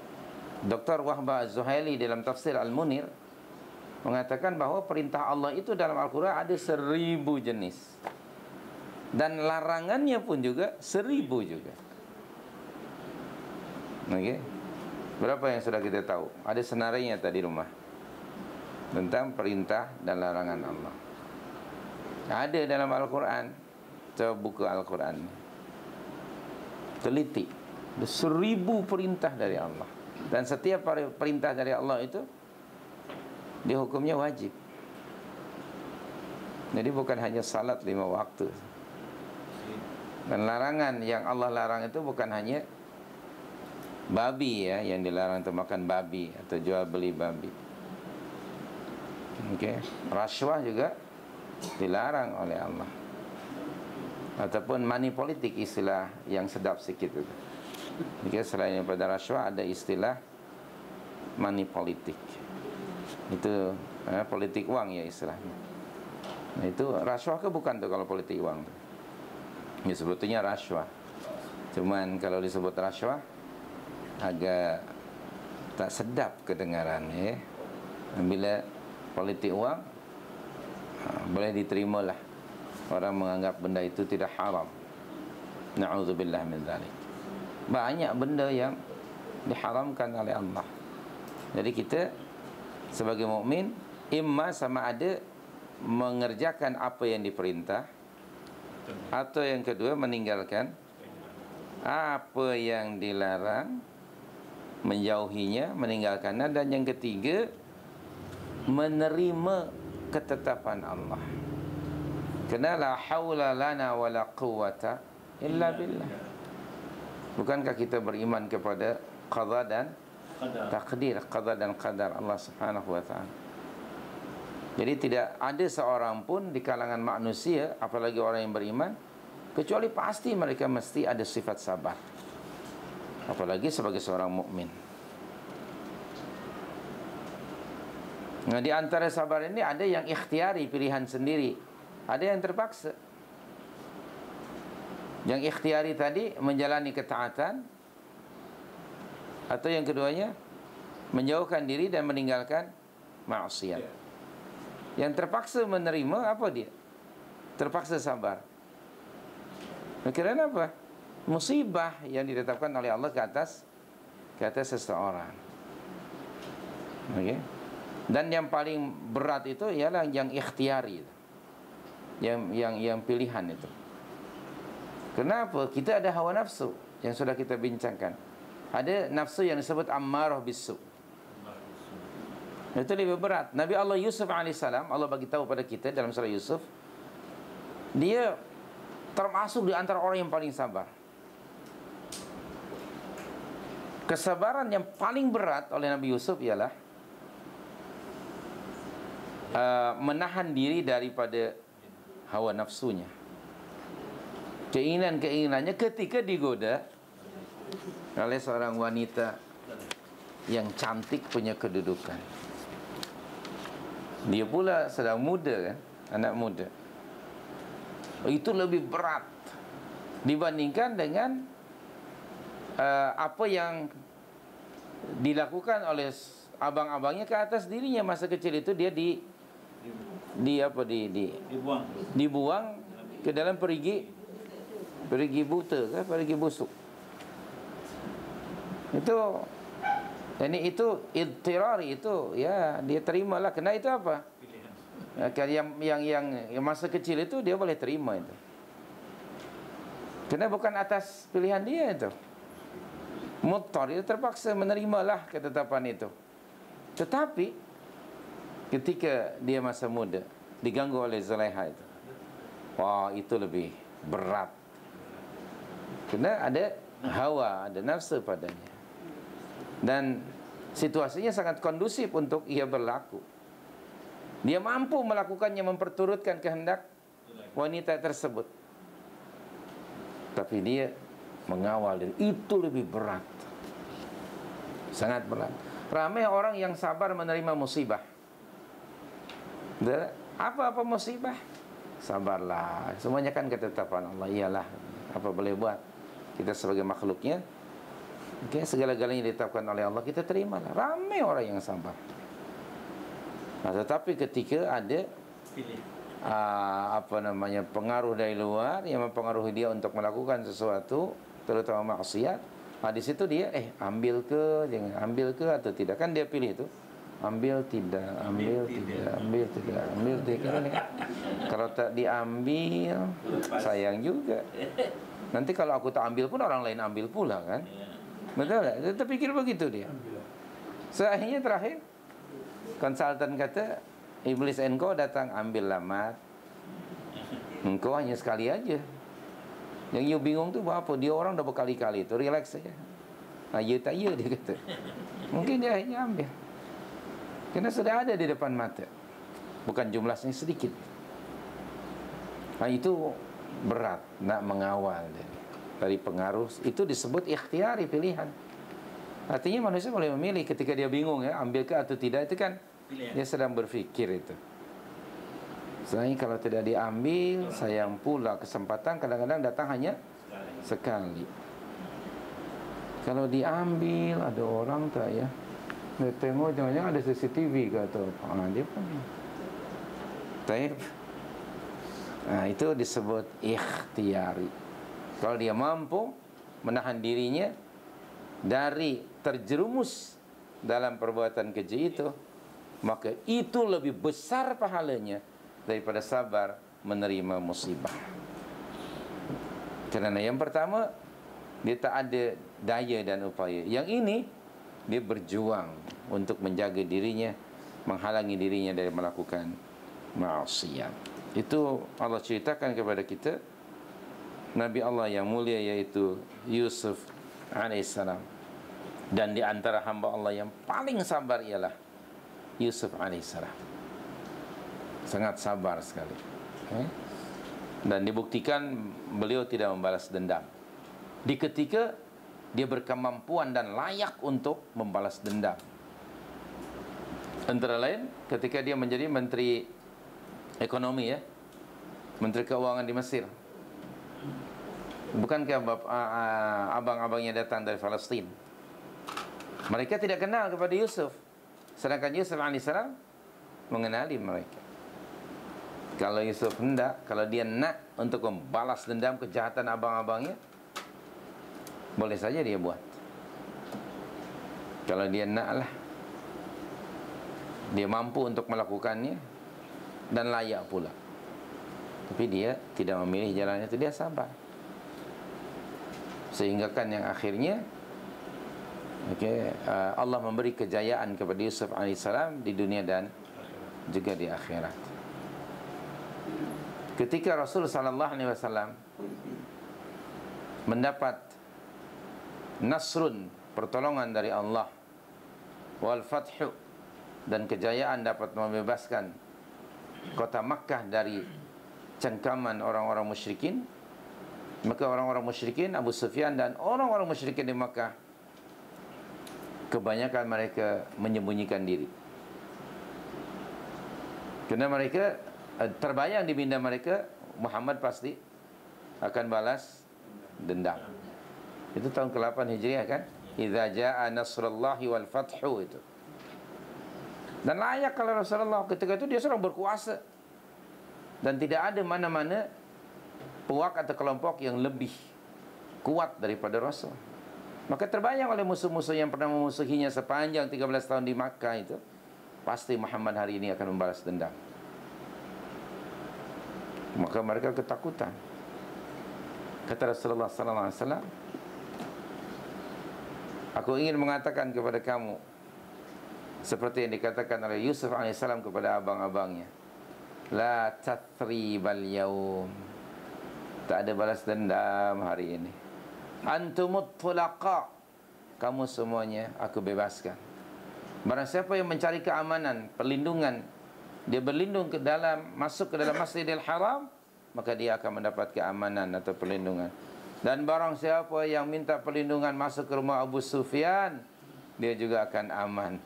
Dr. Wahbah Az-Zuhaili dalam tafsir Al-Munir mengatakan bahwa perintah Allah itu dalam Al-Quran ada 1000 jenis, dan larangannya pun juga 1000 juga. Okey. Berapa yang sudah kita tahu? Ada senarainya tadi rumah tentang perintah dan larangan Allah. Ada dalam Al-Quran. Coba buka Al-Quran, teliti. Ada 1000 perintah dari Allah, dan setiap perintah dari Allah itu dia hukumnya wajib. Jadi bukan hanya salat 5 waktu. Dan larangan yang Allah larang itu bukan hanya babi ya, yang dilarang itu makan babi atau jual beli babi. Okey, rasuah juga dilarang oleh Allah. Ataupun money politik, istilah yang sedap sikit itu. Okey, selain daripada rasuah ada istilah money politik. Itu politik uang ya istilahnya. Nah, itu rasuah ke bukan tuh kalau politik uang tuh? Ya sebetulnya rasuah. Cuman kalau disebut rasuah agak tak sedap kedengarannya. Bila politik uang boleh diterimalah, orang menganggap benda itu tidak haram. Na'udzubillah min dzalik. Banyak benda yang diharamkan oleh Allah. Jadi kita sebagai mukmin imma sama ada mengerjakan apa yang diperintah, atau yang kedua meninggalkan apa yang dilarang, menjauhinya, meninggalkannya, dan yang ketiga menerima ketetapan Allah. Karena la haula lana wala quwwata illa billah. Bukankah kita beriman kepada qada dan takdir, qada dan qadar Allah Subhanahu wa taala? Jadi tidak ada seorang pun di kalangan manusia, apalagi orang yang beriman, kecuali pasti mereka mesti ada sifat sabar. Apalagi sebagai seorang mukmin. Nah, di antara sabar ini ada yang ikhtiari, pilihan sendiri, ada yang terpaksa. Yang ikhtiari tadi menjalani ketaatan, atau yang keduanya menjauhkan diri dan meninggalkan maksiat. Yang terpaksa menerima apa dia? Terpaksa sabar. Karena apa? Musibah yang ditetapkan oleh Allah ke atas seseorang. Okey. Dan yang paling berat itu ialah yang ikhtiari, yang pilihan itu. Kenapa? Kita ada hawa nafsu yang sudah kita bincangkan. Ada nafsu yang disebut ammarah bisu. Itu lebih berat. Nabi Allah Yusuf alaihissalam, Allah bagi tahu pada kita dalam surah Yusuf, dia termasuk di antara orang yang paling sabar. Kesabaran yang paling berat oleh Nabi Yusuf ialah menahan diri daripada hawa nafsunya, keinginannya ketika digoda oleh seorang wanita yang cantik punya kedudukan. Dia pula sedang muda kan, anak muda. Itu lebih berat dibandingkan dengan apa yang dilakukan oleh abang-abangnya ke atas dirinya masa kecil itu. Dia dibuang ke dalam perigi buta ke perigi busuk. Itu idtirari itu ya, dia terimalah. Kena itu apa? Yang masa kecil itu dia boleh terima itu. Kerana bukan atas pilihan dia itu. Muttar, dia terpaksa menerimalah ketetapan itu. Tetapi ketika dia masa muda diganggu oleh Zulaiha itu, wah, itu lebih berat. Kerana ada hawa, ada nafsu padanya. Dan situasinya sangat kondusif untuk ia berlaku. Dia mampu melakukannya, memperturutkan kehendak wanita tersebut. Tapi dia mengawal diri. Itu lebih berat. Sangat berat. Ramai orang yang sabar menerima musibah. Apa-apa musibah, sabarlah. Semuanya kan ketetapan Allah. Iyalah, apa boleh buat. Kita sebagai makhluknya, segala-galanya ditetapkan oleh Allah, kita terimalah. Ramai orang yang sabar. Tetapi ketika ada pengaruh dari luar yang mempengaruhi dia untuk melakukan sesuatu, terutama maksiat, di situ dia ambil ke, jangan ambil ke atau tidak, kan dia pilih itu. Ambil tidak, ambil tidak, ambil tidak, ambil tidak. Kalau tak diambil, sayang juga. Nanti kalau aku tak ambil pun orang lain ambil pula kan. Betul tak? Dia terfikir begitu dia. Akhirnya terakhir konsultan kata, Iblis engkau datang ambillah mat. Engkau hanya sekali aja. Yang you bingung tu apa? Dia orang dah berkali-kali tu, relax saja. Ya tak ya dia kata. Mungkin dia akhirnya ambil. Kerana sudah ada di depan mata. Bukan jumlahnya sedikit. Itu berat nak mengawal dari pengaruh. Itu disebut ikhtiari, pilihan. Artinya manusia boleh memilih ketika dia bingung ambil ke atau tidak, itu kan pilihan. Dia sedang berfikir itu. Selain kalau tidak diambil, sayang pula kesempatan kadang-kadang datang hanya sekali. Kalau diambil, ada orang tak ya? Dia tengok jangan-jangan ada CCTV ke atau apa. Dia pun taib. Itu disebut ikhtiari. Kalau dia mampu menahan dirinya dari terjerumus dalam perbuatan keji itu, maka itu lebih besar pahalanya daripada sabar menerima musibah. Kerana yang pertama, dia tak ada daya dan upaya. Yang ini, dia berjuang untuk menjaga dirinya, menghalangi dirinya dari melakukan maksiat. Itu Allah ceritakan kepada kita Nabi Allah yang mulia, yaitu Yusuf alaihissalam. Dan di antara hamba Allah yang paling sabar ialah Yusuf alaihissalam. Sangat sabar sekali. Dan dibuktikan beliau tidak membalas dendam. Di ketika dia berkemampuan dan layak untuk membalas dendam. Antara lain ketika dia menjadi menteri ekonomi menteri keuangan di Mesir. Bukankah abang-abangnya datang dari Palestin? Mereka tidak kenal kepada Yusuf, sedangkan Yusuf alaihissalam mengenali mereka. Kalau Yusuf hendak, kalau dia nak untuk membalas dendam kejahatan abang-abangnya, boleh saja dia buat. Kalau dia naklah, dia mampu untuk melakukannya dan layak pula. Tapi dia tidak memilih jalan itu, dia sabar. Sehingga kan yang akhirnya Allah memberi kejayaan kepada Yusuf alaihissalam di dunia dan juga di akhirat. Ketika Rasul sallallahu alaihi wasallam mendapat nasrun, pertolongan dari Allah, wal fathu, dan kejayaan dapat membebaskan kota Makkah dari cengkaman orang-orang musyrikin, maka orang-orang musyrikin, Abu Sufyan dan orang-orang musyrikin di Makkah, kebanyakan mereka menyembunyikan diri. Kerana mereka terbayang di minda mereka Muhammad pasti akan balas dendam. Itu tahun ke-8 Hijriah kan? Idza jaa nasrullahi wal fathu itu. Dan layak kalau Rasulullah ketika itu dia sedang berkuasa. Dan tidak ada mana-mana puak atau kelompok yang lebih kuat daripada Rasul. Maka terbayang oleh musuh-musuh yang pernah memusuhinya sepanjang 13 tahun di Makkah itu, pasti Muhammad hari ini akan membalas dendam. Maka mereka ketakutan. Kata Rasulullah sallallahu alaihi wasallam, aku ingin mengatakan kepada kamu seperti yang dikatakan oleh Yusuf alaihissalam kepada abang-abangnya, la tathribal yaum, tak ada balas dendam hari ini. Antumut thulaqa, kamu semuanya aku bebaskan. Barang siapa yang mencari keamanan, perlindungan, dia berlindung ke dalam, masuk ke dalam Masjidil Haram, maka dia akan mendapat keamanan atau perlindungan. Dan barang siapa yang minta perlindungan masuk ke rumah Abu Sufyan, dia juga akan aman.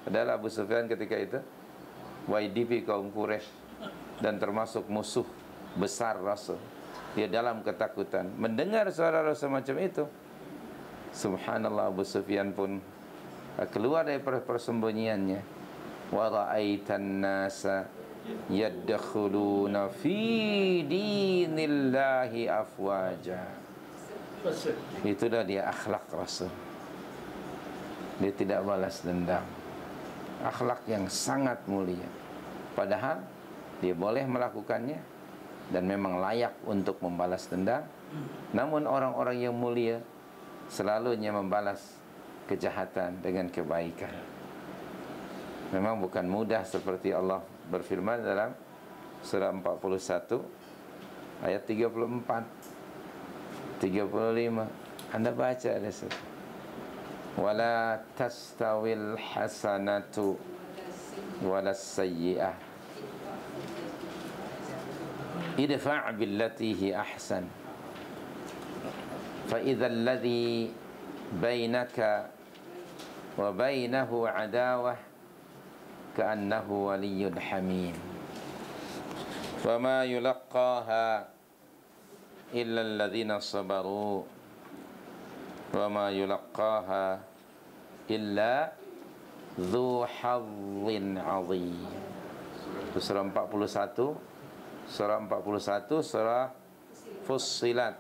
Padahal Abu Sufyan ketika itu YDP kaum Quraisy dan termasuk musuh besar Rasul. Dia dalam ketakutan mendengar suara Rasul macam itu. Subhanallah, Abu Sufyan pun keluar dari persembunyiannya. wa ra'aitan nasa yadkhuluna fi dinillahi afwaja. Itulah dia akhlak Rasul. Dia tidak balas dendam. Akhlak yang sangat mulia. Padahal dia boleh melakukannya dan memang layak untuk membalas dendam. Namun orang-orang yang mulia selalunya membalas kejahatan dengan kebaikan. Memang bukan mudah seperti Allah berfirman dalam surah 41 ayat 34 35. Anda baca ada situ. Wala tastawil hasanatu walas sayyi'ah idfa' billati hi ahsan fa idzal ladzi bainaka wa bainahu adawah ka'annahu waliyyun hamim wa ma yulaqqaha illa alladhina sabaru wa ma yulaqqaha illa dzu hazzin 'azim. Surah 41, surah 41, surah Fussilat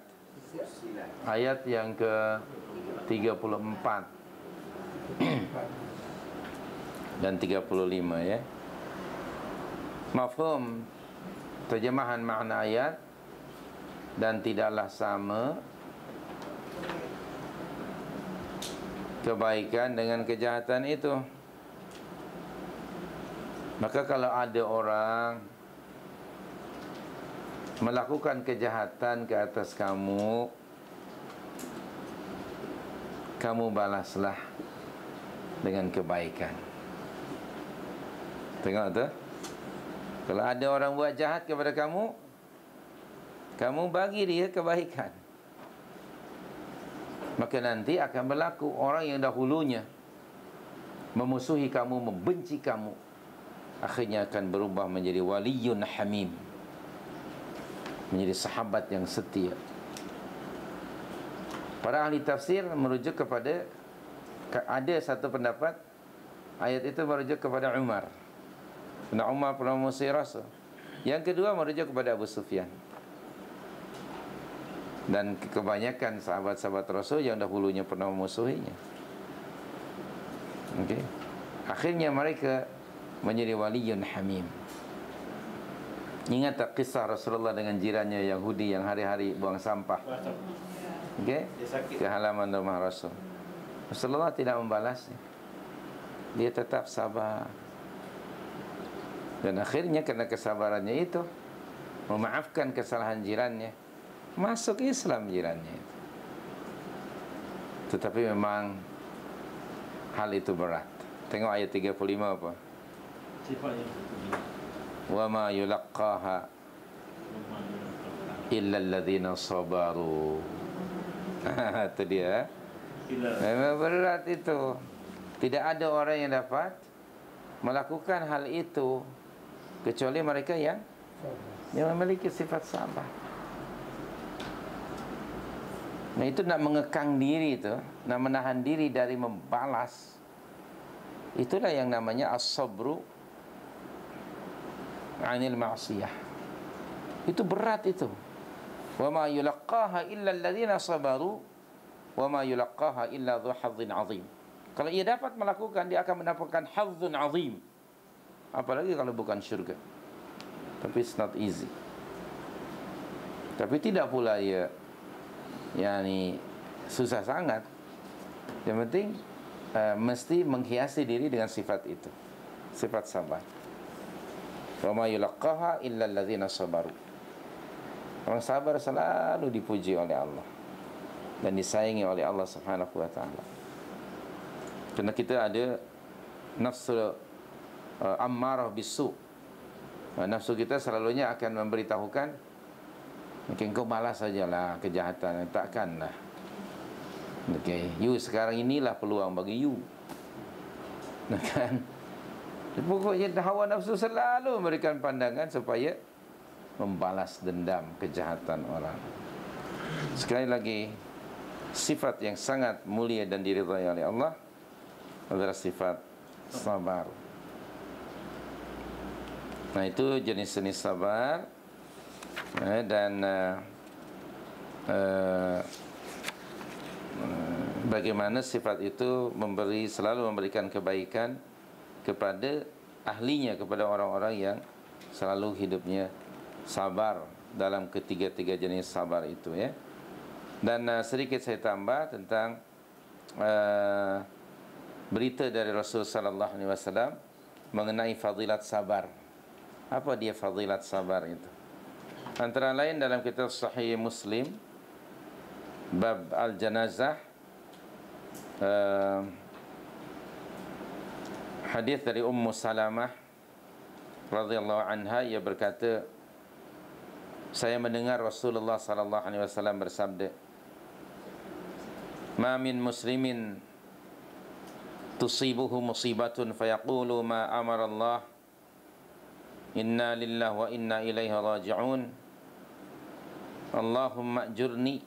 ayat yang ke-34 dan 35 ya. Mafhum terjemahan makna ayat. Dan tidaklah sama kebaikan dengan kejahatan itu. Maka kalau ada orang melakukan kejahatan ke atas kamu, kamu balaslah dengan kebaikan. Tengok tu. Kalau ada orang buat jahat kepada kamu, kamu bagi dia kebaikan. Maka nanti akan berlaku orang yang dahulunya memusuhi kamu, membenci kamu, akhirnya akan berubah menjadi waliyun hamim, menjadi sahabat yang setia. Para ahli tafsir merujuk kepada, ada satu pendapat ayat itu merujuk kepada Umar. Karena Umar pernah memusuhi Rasul. Yang kedua merujuk kepada Abu Sufyan. Dan kebanyakan sahabat-sahabat Rasul yang dahulunya pernah memusuhinya. Okey. Akhirnya mereka menjadi waliyun hamim. Ingat tak kisah Rasulullah dengan jirannya Yahudi yang hari-hari buang sampah? Okey. Ke halaman rumah Rasul. Rasulullah tidak membalasnya. Dia tetap sabar. Dan akhirnya kerana kesabarannya itu, memaafkan kesalahan jirannya, masuk Islam jirannya. Tetapi memang hal itu berat. Tengok ayat 35 apa? Wa ma yulaqqaha illa alladhina sabaru. Itu dia. Memang berat itu. Tidak ada orang yang dapat melakukan hal itu kecuali mereka yang memiliki sifat sabar. Nah, itu nak mengekang diri itu, nak menahan diri dari membalas. Itulah yang namanya as-sabru 'anil ma'siyah. Itu berat itu. Wa ma yulaqqaha illa alladhina sabaru wa ma yulaqqaha illa dzu hazzin 'azim. Kalau ia dapat melakukan, dia akan mendapatkan hazzun 'azim. Apalagi kalau bukan syurga. Tapi it's not easy. Tapi tidak pula ia susah sangat. Yang penting mesti menghiasi diri dengan sifat itu, sifat sabar. Wa ma yulaqqaha illa alladzina sabaru. Orang sabar selalu dipuji oleh Allah dan disayangi oleh Allah Subhanahu wa taala. Karena kita ada nafsu ammarah bisu. Nafsu kita selalunya akan memberitahukan, mungkin kau balas sajalah kejahatan. Takkanlah. Okey, you sekarang inilah peluang bagi you. Kan? Pokoknya hawa nafsu selalu memberikan pandangan supaya membalas dendam kejahatan orang. Sekali lagi, sifat yang sangat mulia dan diridhai oleh Allah adalah sifat sabar. Nah, itu jenis-jenis sabar. Dan bagaimana sifat itu selalu memberikan kebaikan kepada ahlinya, kepada orang-orang yang selalu hidupnya sabar dalam ketiga-tiga jenis sabar itu, ya. Dan sedikit saya tambah tentang berita dari Rasul sallallahu alaihi wasallam mengenai fadilat sabar. Apa dia fadilat sabar itu? Antara lain dalam kitab Sahih Muslim bab al-janazah, hadis dari Ummu Salamah radhiyallahu anha, ia berkata, saya mendengar Rasulullah sallallahu alaihi wasallam bersabda, "Ma min muslimin tusibuhu musibatun fayaqulu ma amara Allah inna lillahi wa inna ilaihi raji'un Allahumma ajurni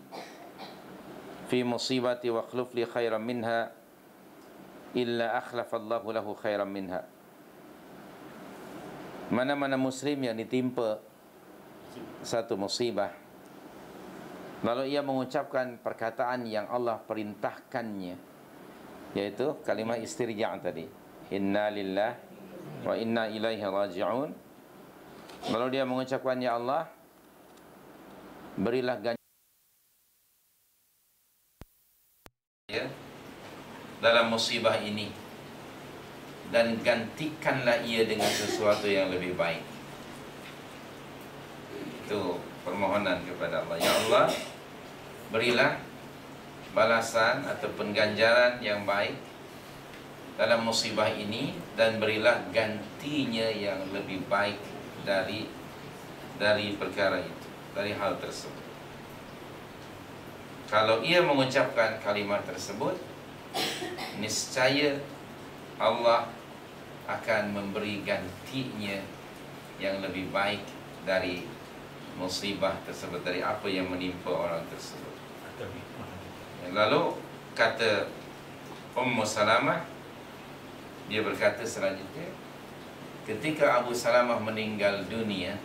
fi musibati wa akhlif li khairan minha illa akhlafallahu lahu khairan minha." Mana-mana muslim yang ditimpa satu musibah, lalu ia mengucapkan perkataan yang Allah perintahkannya, yaitu kalimat istirja' tadi, inna lillahi wa inna ilaihi raji'un. Lalu dia mengucapkan, ya Allah, berilah ganjaran dalam musibah ini dan gantikanlah ia dengan sesuatu yang lebih baik. Itu permohonan kepada Allah. Ya Allah, berilah balasan ataupun ganjaran yang baik dalam musibah ini dan berilah gantinya yang lebih baik dari perkara itu, dari hal tersebut. Kalau ia mengucapkan kalimat tersebut, niscaya Allah akan memberi gantinya yang lebih baik dari musibah tersebut, dari apa yang menimpa orang tersebut. Lalu kata Ummu Salamah, dia berkata selanjutnya, ketika Abu Salamah meninggal dunia,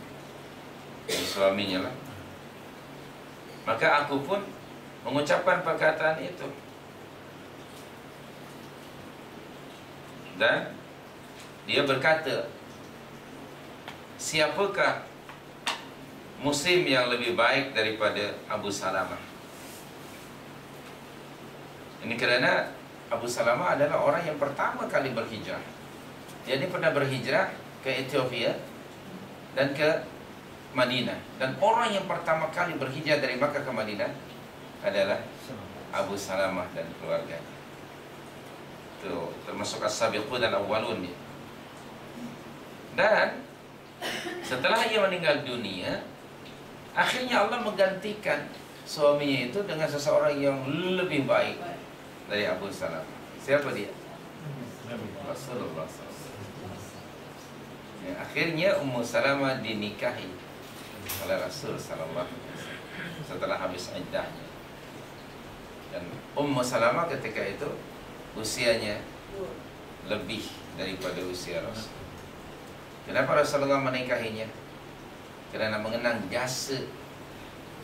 suaminya lah, maka aku pun mengucapkan perkataan itu. Dan dia berkata, siapakah muslim yang lebih baik daripada Abu Salamah? Ini kerana Abu Salamah adalah orang yang pertama kali berhijrah. Dia pernah berhijrah ke Ethiopia dan ke Madinah. Dan orang yang pertama kali berhijrah dari Makkah ke Madinah adalah Abu Salamah dan keluarganya. Itu termasuk as-sabiqun al-awwalun. Dan setelah ia meninggal dunia, akhirnya Allah menggantikan suaminya itu dengan seseorang yang lebih baik dari Abu Salamah. Siapa dia? Rasulullah SAW. Ya, akhirnya Ummu Salamah dinikahi oleh Rasul sallallahu alaihi wasallam setelah habis iddahnya. Dan Ummu Salamah ketika itu usianya lebih daripada usia Rasul. Kenapa Rasulullah menikahinya? Kerana mengenang jasa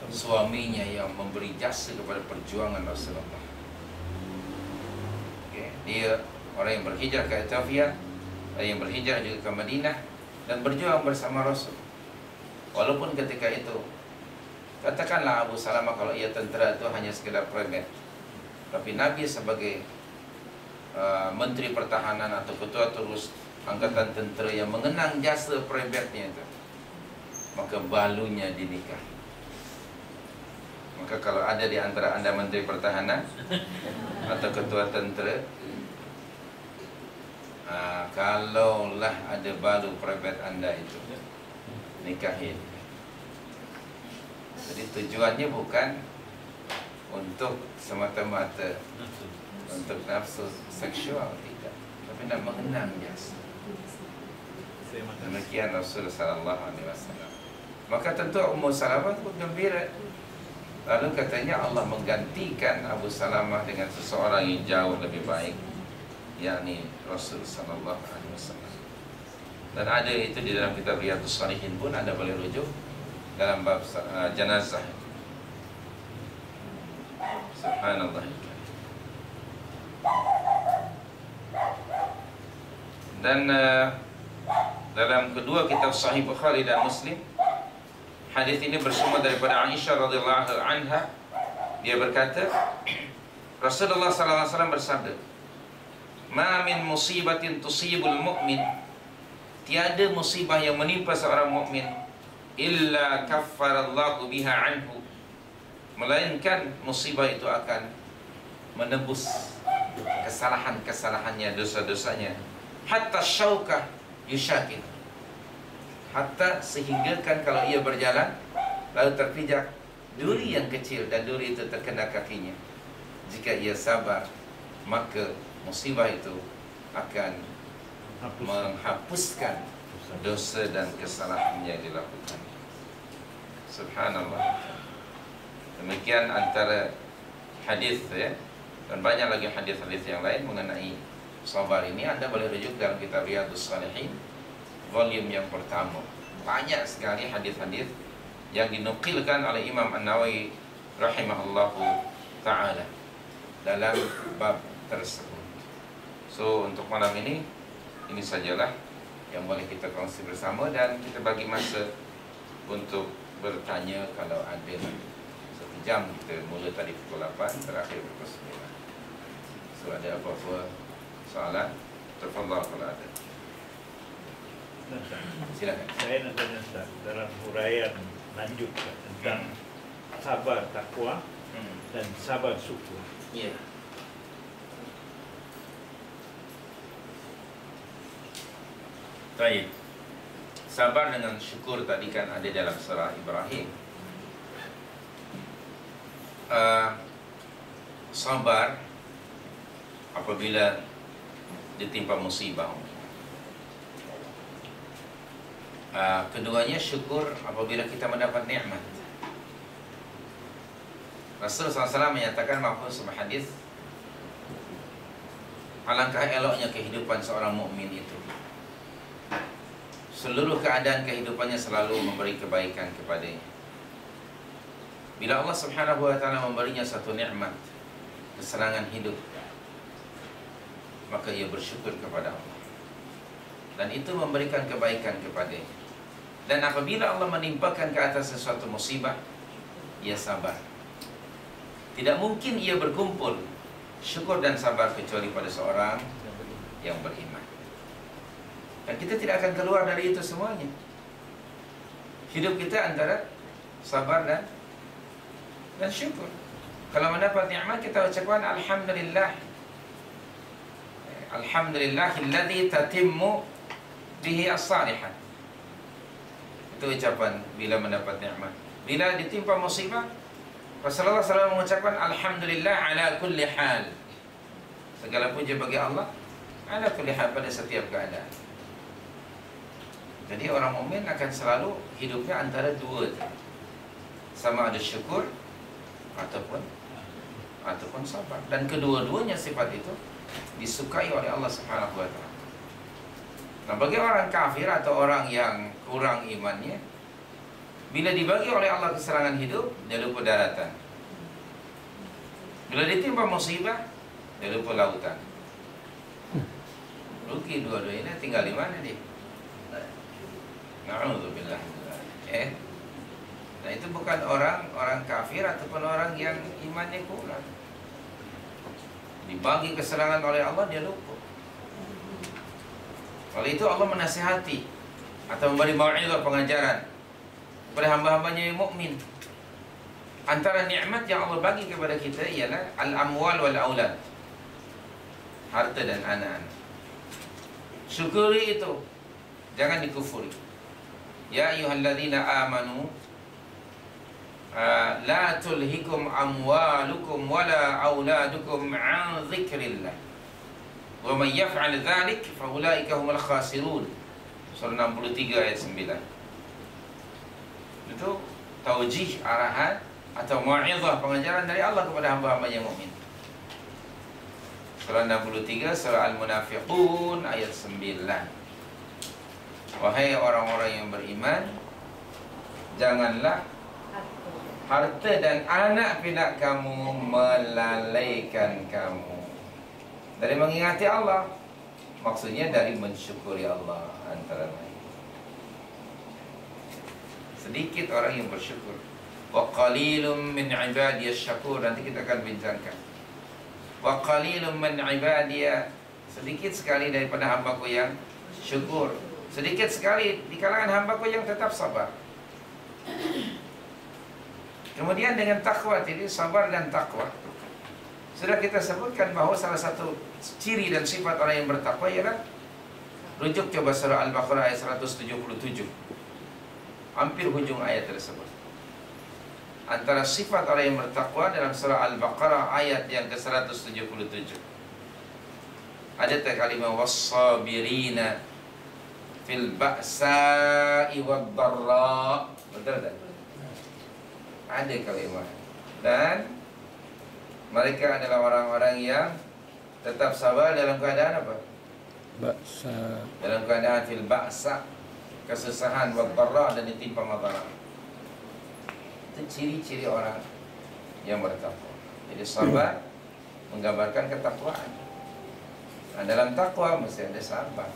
suaminya yang memberi jasa kepada perjuangan Rasulullah. Okay. Dia orang yang berhijrah ke Ethiopia, yang berhijrah juga ke Madinah dan berjuang bersama Rasul. Walaupun ketika itu, katakanlah Abu Salamah kalau ia tentera itu hanya sekedar primat, tapi Nabi sebagai Menteri Pertahanan atau Ketua Terus Angkatan Tentera yang mengenang jasa primatnya itu, maka balunya dinikah. Maka kalau ada di antara anda Menteri Pertahanan atau Ketua Tentera, kalaulah ada balu primat anda itu, nikahin. Jadi tujuannya bukan untuk semata-mata untuk nafsu seksual, tidak, tapi nak mengenang jasa. Demikian Rasulullah sallallahu alaihi wasallam. Maka tentu Ummu Salamah pun gembira. Lalu katanya Allah menggantikan Abu Salamah dengan seseorang yang jauh lebih baik, yakni Rasul sallallahu alaihi wasallam. Dan ada itu di dalam kitab Riyadhus Shalihin pun Anda boleh rujuk dalam bab jenazah. Subhanallah. Dan dalam kedua kitab Sahih Bukhari dan Muslim, hadis ini bersumber daripada Aisyah radhiyallahu anha. Dia berkata, Rasulullah sallallahu alaihi wasallam bersabda, "Ma min musibatin tusibul mu'min." Tiada musibah yang menimpa seorang mukmin illa kaffarallahu biha anhu, melainkan musibah itu akan menebus kesalahan-kesalahannya, dosa-dosanya. Hatta syaukah yusyakir, hatta sehingga kan kalau ia berjalan lalu terpijak duri yang kecil dan duri itu terkena kakinya, jika ia sabar maka musibah itu akan menghapuskan dosa dan kesalahan yang dilakukan. Subhanallah. Demikian antara hadis ya, dan banyak lagi hadis-hadis yang lain mengenai sabar ini. Anda boleh rujuk dalam kitab Riyadhus Shalihin volume yang pertama. Banyak sekali hadis-hadis yang dinukilkan oleh Imam An-Nawawi rahimahullahu ta'ala dalam bab tersebut. So untuk malam ini sajalah yang boleh kita kongsi bersama, dan kita bagi masa untuk bertanya kalau ada. 1 jam kita mula tadi pukul 8, terakhir pukul 9. So ada apa-apa soalan, tafadhal kalau ada. Silakan. Saya nak tanya Ustaz, dalam huraian lanjut tentang sabar takwa dan sabar syukur. Ya. Baik. Sabar dengan syukur tadi kan ada dalam surah Ibrahim. Sabar apabila ditimpa musibah. Keduanya syukur apabila kita mendapat nikmat. Rasulullah SAW menyatakan maupun sebuah hadis, alangkah eloknya kehidupan seorang mukmin itu, seluruh keadaan kehidupannya selalu memberi kebaikan kepadanya. Bila Allah Subhanahu wa ta'ala memberinya satu nikmat, kesenangan hidup, maka ia bersyukur kepada Allah, dan itu memberikan kebaikan kepadanya. Dan apabila Allah menimpakan ke atas sesuatu musibah, ia sabar. Tidak mungkin ia berkumpul syukur dan sabar kecuali pada seorang yang beriman. Dan kita tidak akan keluar dari itu semuanya. Hidup kita antara sabar dan syukur. Kalau mendapat nikmat kita ucapkan alhamdulillah. Alhamdulillahilladzi tatimmu bihi as-salihat. Itu ucapan bila mendapat nikmat. Bila ditimpa musibah, Rasulullah SAW mengucapkan alhamdulillah ala kulli hal. Segala puji bagi Allah ala kulli hal, pada setiap keadaan. Jadi orang mukmin akan selalu hidupnya antara dua, sama ada syukur ataupun sabar. Dan kedua-duanya sifat itu disukai oleh Allah Subhanahu wa ta'ala. Nah, bagi orang kafir atau orang yang kurang imannya, bila dibagi oleh Allah keserangan hidup, dia lupa daratan. Bila ditimpa musibah, dia lupa lautan. Rugi dua-duanya, tinggal di mana dia? Na'udzubillah. Nah, itu bukan orang kafir ataupun orang yang imannya kurang. Dibagi keserangan oleh Allah, dia lupa. Oleh itu Allah menasihati atau memberi mau'izah, pengajaran kepada hamba-hambanya yang mukmin. Antara nikmat yang Allah bagi kepada kita ialah al-amwal wal aulad, harta dan anak-anak. Syukuri itu, jangan dikufuri. Ya ayyuhalladzina amanu la tulhikum amwalukum wala auladukum an dzikrillah wa man yaf'al dzalik fa ulaika humul khasirun. Surah 63 ayat 9. Itu taujih, arahan atau mau'izah, pengajaran dari Allah kepada hamba-hambanya mukmin. Surah 63, surah Al-Munafiqun ayat 9. Wahai orang-orang yang beriman, janganlah harta dan anak pinak kamu melalaikan kamu dari mengingati Allah. Maksudnya dari mensyukuri Allah antara lain. Sedikit orang yang bersyukur. Wa qalilum min ibadiyas syakur. Nanti kita akan bincangkan. Wa qalilum min ibadiyah. Sedikit sekali daripada hambaku yang syukur. Sedikit sekali di kalangan hambaku yang tetap sabar. Kemudian dengan takwa, jadi sabar dan takwa. Sudah kita sebutkan bahwa salah satu ciri dan sifat orang yang bertakwa ialah, rujuk coba surah Al-Baqarah ayat 177. Hampir hujung ayat tersebut. Antara sifat orang yang bertakwa dalam surah Al-Baqarah ayat yang ke-177. Ada kalimat was-sabirina fil ba'sa'i wad-dharra. Betul tak? Ada kalimat. Dan mereka adalah orang-orang yang tetap sabar dalam keadaan apa? Ba'sa. Dalam keadaan fil ba'sa, kesusahan, wad-dharra, dan ditimpa madarat. Itu ciri-ciri orang yang bertakwa. Jadi sabar menggambarkan ketakwaan. Nah, dalam takwa mesti ada sabar.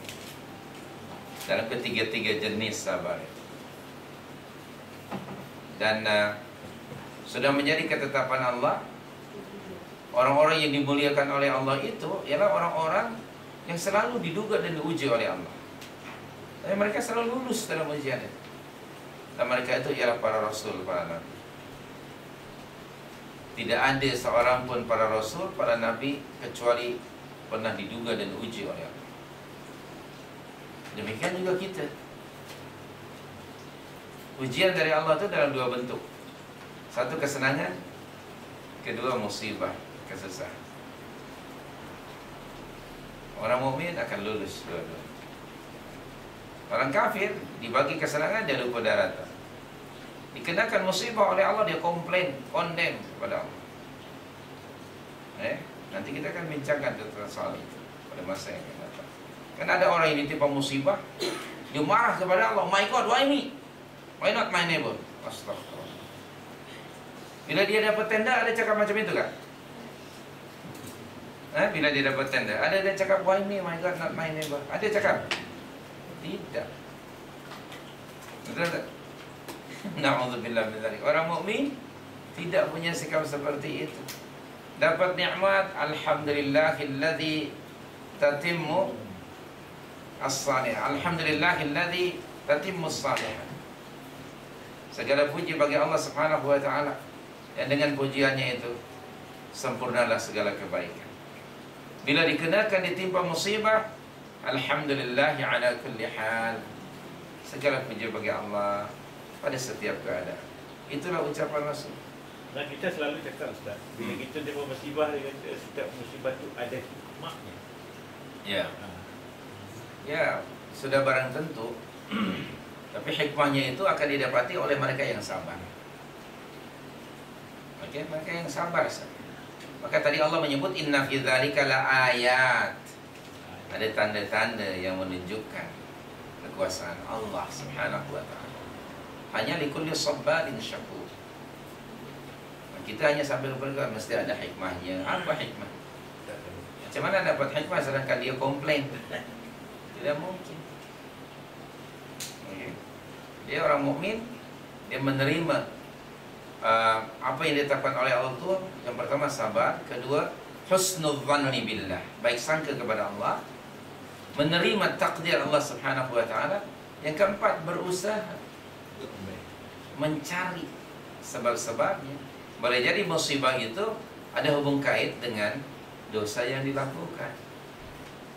Dalam ketiga-tiga jenis sabar itu. Dan sudah menjadi ketetapan Allah, orang-orang yang dimuliakan oleh Allah itu ialah orang-orang yang selalu diduga dan diuji oleh Allah. Dan mereka selalu lulus dalam ujian itu. Dan mereka itu ialah para rasul, para nabi. Tidak ada seorang pun para rasul, para nabi kecuali pernah diduga dan diuji oleh Allah. Demikian juga kita. Ujian dari Allah itu dalam dua bentuk. Satu kesenangan, kedua musibah, kesusahan. Orang mukmin akan lulus dua-dua. Orang kafir dibagi kesenangan, dia lupa daratan. Dikenakan musibah oleh Allah, dia komplain, condemn kepada Allah. Nanti kita akan bincangkan tentang soal itu pada masa yang akan datang. Kan ada orang yang ditimpa musibah, dia marah kepada Allah. My God, why me? Why not my neighbor? Astagfirullah. Bila dia dapat tenda, ada cakap macam itu kan? Bila dia dapat tenda, ada dia cakap, why me, my God, not my neighbor? Ada cakap? Tidak. Betul tak? Na'udzubillah min dzalik. Orang mukmin tidak punya sikap seperti itu. Dapat nikmat, alhamdulillahilladzi tatimmu as-salihah. Alhamdulillahilladzi tatimmu as-salihah. Segala puji bagi Allah Subhanahu wa taala. Dan dengan pujiannya itu sempurnalah segala kebaikan. Bila dikenakan ditimpa musibah, alhamdulillahi ala kulli hal. Segala puji bagi Allah pada setiap keadaan. Itulah ucapan Rasul. Nah, kita selalu cakap, Ustaz, bila kita dapat musibah, setiap musibah itu ada hikmahnya. Ya. Ya, sudah barang tentu. Tapi hikmahnya itu akan didapati oleh mereka yang sabar. Oke, mereka yang sabar. Maka tadi Allah menyebut inna fi dzalika laayat. Ada tanda-tanda yang menunjukkan kekuasaan Allah Subhanahu wa taala. Hanya likulli sabarin syakur. Kita hanya sambil berkata mesti ada hikmahnya. Apa hikmah? Macam mana dapat hikmah sedangkan dia komplain? Tidak mungkin. Okay. Dia orang mukmin, dia menerima apa yang ditetapkan oleh Allah itu. Yang pertama sabar, kedua husnudzanni billah, baik sangka kepada Allah, menerima takdir Allah Subhanahu wa taala. Yang keempat berusaha mencari sebab-sebabnya. Boleh jadi musibah itu ada hubung kait dengan dosa yang dilakukan.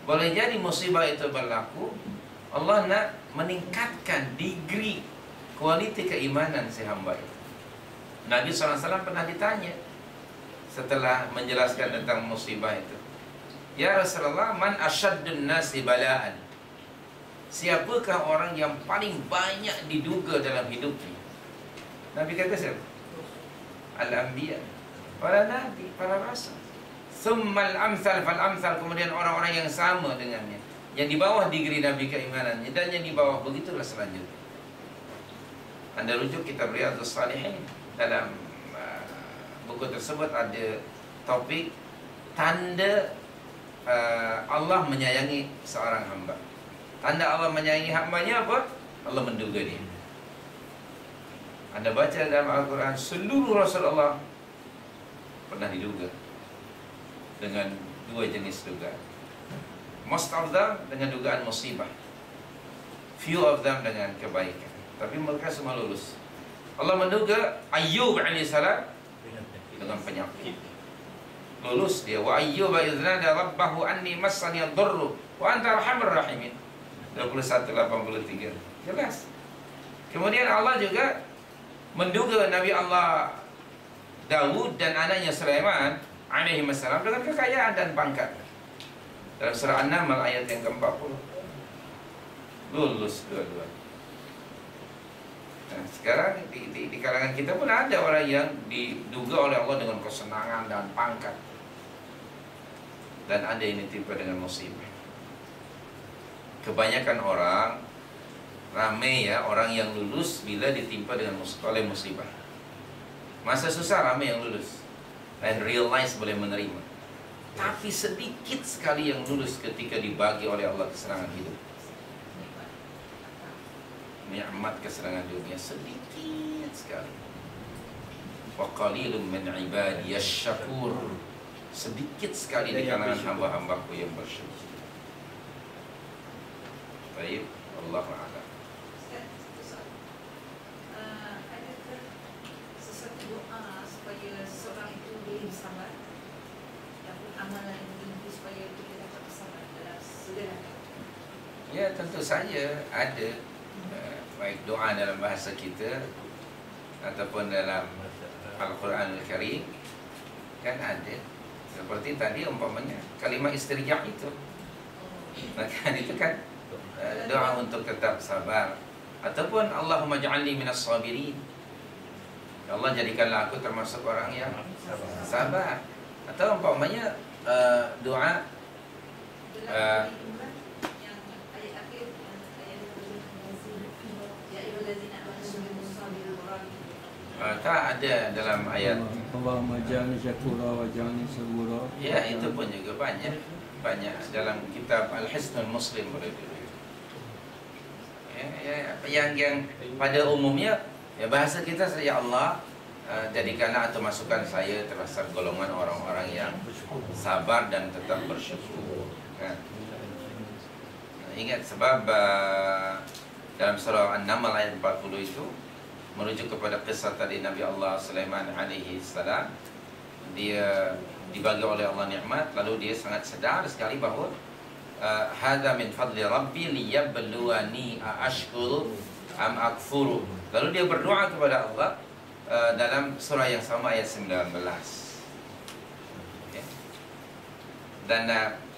Boleh jadi musibah itu berlaku, Allah nak meningkatkan degree kualiti keimanan si hamba itu. Nabi SAW pernah ditanya setelah menjelaskan tentang musibah itu, ya Rasulullah, man asyaddun nasi bala'an? Siapakah orang yang paling banyak diduga dalam hidupnya? Nabi kata siapa? Al-Anbiya, para nabi, para rasul. Thummal amsal fal amsal, kemudian orang-orang yang sama dengannya. yang di bawah degree Nabi keimanannya, dan yang di bawah begitulah selanjutnya. Anda rujuk kitab Riyadhus Shalihin, dalam buku tersebut ada topik tanda Allah menyayangi seorang hamba. Tanda Allah menyayangi hambanya apa? Allah menduga dia. Anda baca dalam Al-Quran, seluruh Rasulullah pernah diduga dengan dua jenis dugaan. Most of them dengan dugaan musibah, few of them dengan kebaikan. Tapi mereka semua lulus. Allah menduga Ayyub alaihissalam dengan penyakit, lulus dia. Wa Ayyub idznada rabbahu anni massani ad-durru wa anta arhamur rahimin. 21:83. Jelas. Kemudian Allah juga menduga Nabi Allah Daud dan anaknya Sulaiman alaihi wassalam dengan kekayaan dan pangkat. Dalam surah An-Naml ayat yang ke-40. Lulus dua-dua. Nah, sekarang di kalangan kita pun ada orang yang diduga oleh Allah dengan kesenangan dan pangkat, dan ada yang ditimpa dengan musibah. Kebanyakan orang ramai ya, orang yang lulus bila ditimpa dengan oleh musibah. Masa susah ramai yang lulus dan realize boleh menerima. Tapi sedikit sekali yang lulus ketika dibagi oleh Allah kesenangan hidup. Nikmat kesenangan dunia sedikit sekali. Wa qalilun min ibadiyasy syakur. Sedikit sekali di kalangan hamba-hambaku yang bersyukur. Baik, Allahu a'lam. Adakah sesuatu doa supaya seseorang itu boleh bersabar? Ataupun amalan yang tinggi supaya kita dapat bersabar dalam segala hal? Ya, tentu saja ada. Baik doa dalam bahasa kita ataupun dalam Al-Quran Al-Karim kan ada. Seperti tadi umpamanya kalimat istirja' itu. Maka itu kan doa untuk tetap sabar. Ataupun Allahumma ja'alni minas sabirin. Ya Allah, jadikanlah aku termasuk orang yang sabar. Atau umpamanya doa tak ada dalam ayat. Allahumma ja'alni syakura wa ja'alni sabura. Ya, itu pun juga banyak dalam kitab Al-Hisnul Muslim boleh dilihat. Yang pada umumnya ya bahasa kita, ya Allah jadikanlah atau masukkan saya termasuk golongan orang-orang yang sabar dan tetap bersyukur. Kan? Ingat sebab dalam surah An-Naml ayat 40 itu merujuk kepada kisah tadi Nabi Allah Sulaiman alaihi salam. Dia dibagi oleh Allah nikmat, lalu dia sangat sedar sekali bahawa hadza min fadli rabbi liyabluwani aashkuru am akfuru. Lalu dia berdoa kepada Allah dalam surah yang sama ayat 19. Okay. Dan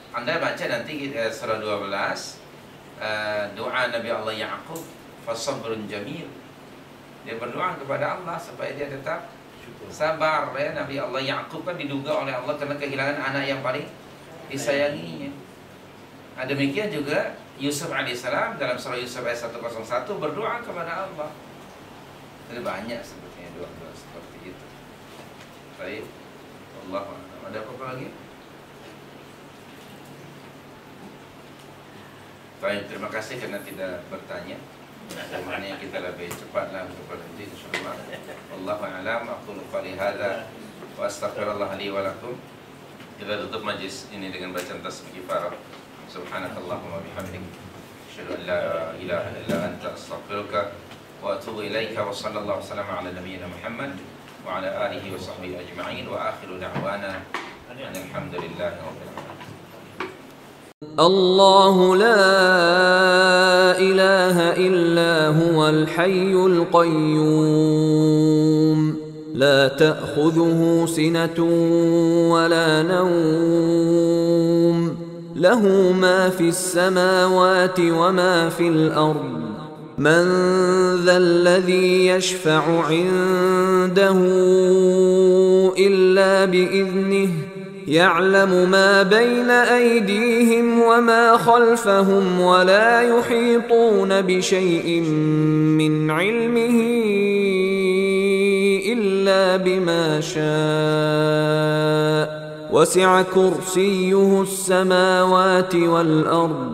Anda baca nanti surah 12, doa Nabi Allah Ya'qub, fasabrun jamil. Dia berdoa kepada Allah supaya dia tetap sabar. Ya, Nabi Allah Ya'qub kan diduga oleh Allah karena kehilangan anak yang paling disayanginya. Demikian juga Yusuf alaihissalam dalam surah Yusuf ayat 101 berdoa kepada Allah. Jadi banyak sebetulnya doa-doa seperti itu. Baik, Allah. Ada apa-apa lagi? Baik, terima kasih karena tidak bertanya. Maknanya kita lebih cepatlah untuk berhenti insyaallah. Wallahu a'lam. Aqulu qali hadza wa astaghfirullah li wa lakum. Kita tutup majlis ini dengan bacaan tasbih kifarah. Subhanakallahumma bihamdik, asyhadu an la ilaha illa anta, astaghfiruka wa atubu ilaika. Wa sallallahu wasallam ala nabiyyina Muhammad wa ala alihi wa sahbihi ajma'in. Wa akhiru da'wana alhamdulillahi rabbil alamin. الله لا إله إلا هو الحي القيوم لا تأخذه سنة ولا نوم له ما في السماوات وما في الأرض من ذا الذي يشفع عنده إلا بإذنه يعلم ما بين أيديهم وما خلفهم ولا يحيطون بشيء من علمه إلا بما شاء وسع كرسيه السماوات والأرض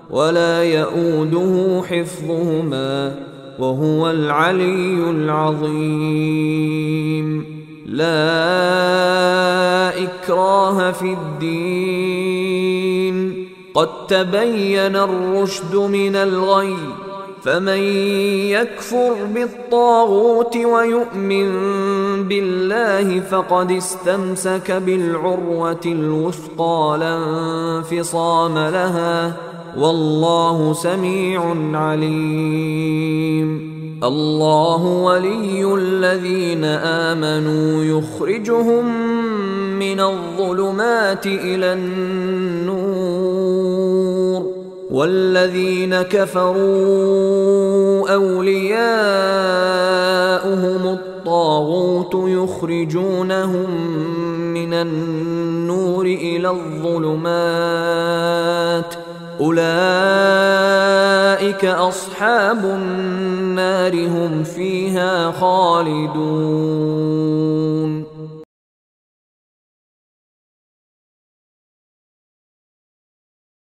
ولا يؤوده حفظهما وهو العلي العظيم لا إكراه في الدين قد تبين الرشد من الغي فمن يكفر بالطاغوت ويؤمن بالله فقد استمسك بالعروة الوثقى لا انفصام لها والله سميع عليم الله ولي الذين آمنوا يخرجهم من الظلمات إلى النور والذين كفروا أولياؤهم الطاغوت يخرجونهم من النور إلى الظلمات أولئك أصحاب النار هم فيها خالدون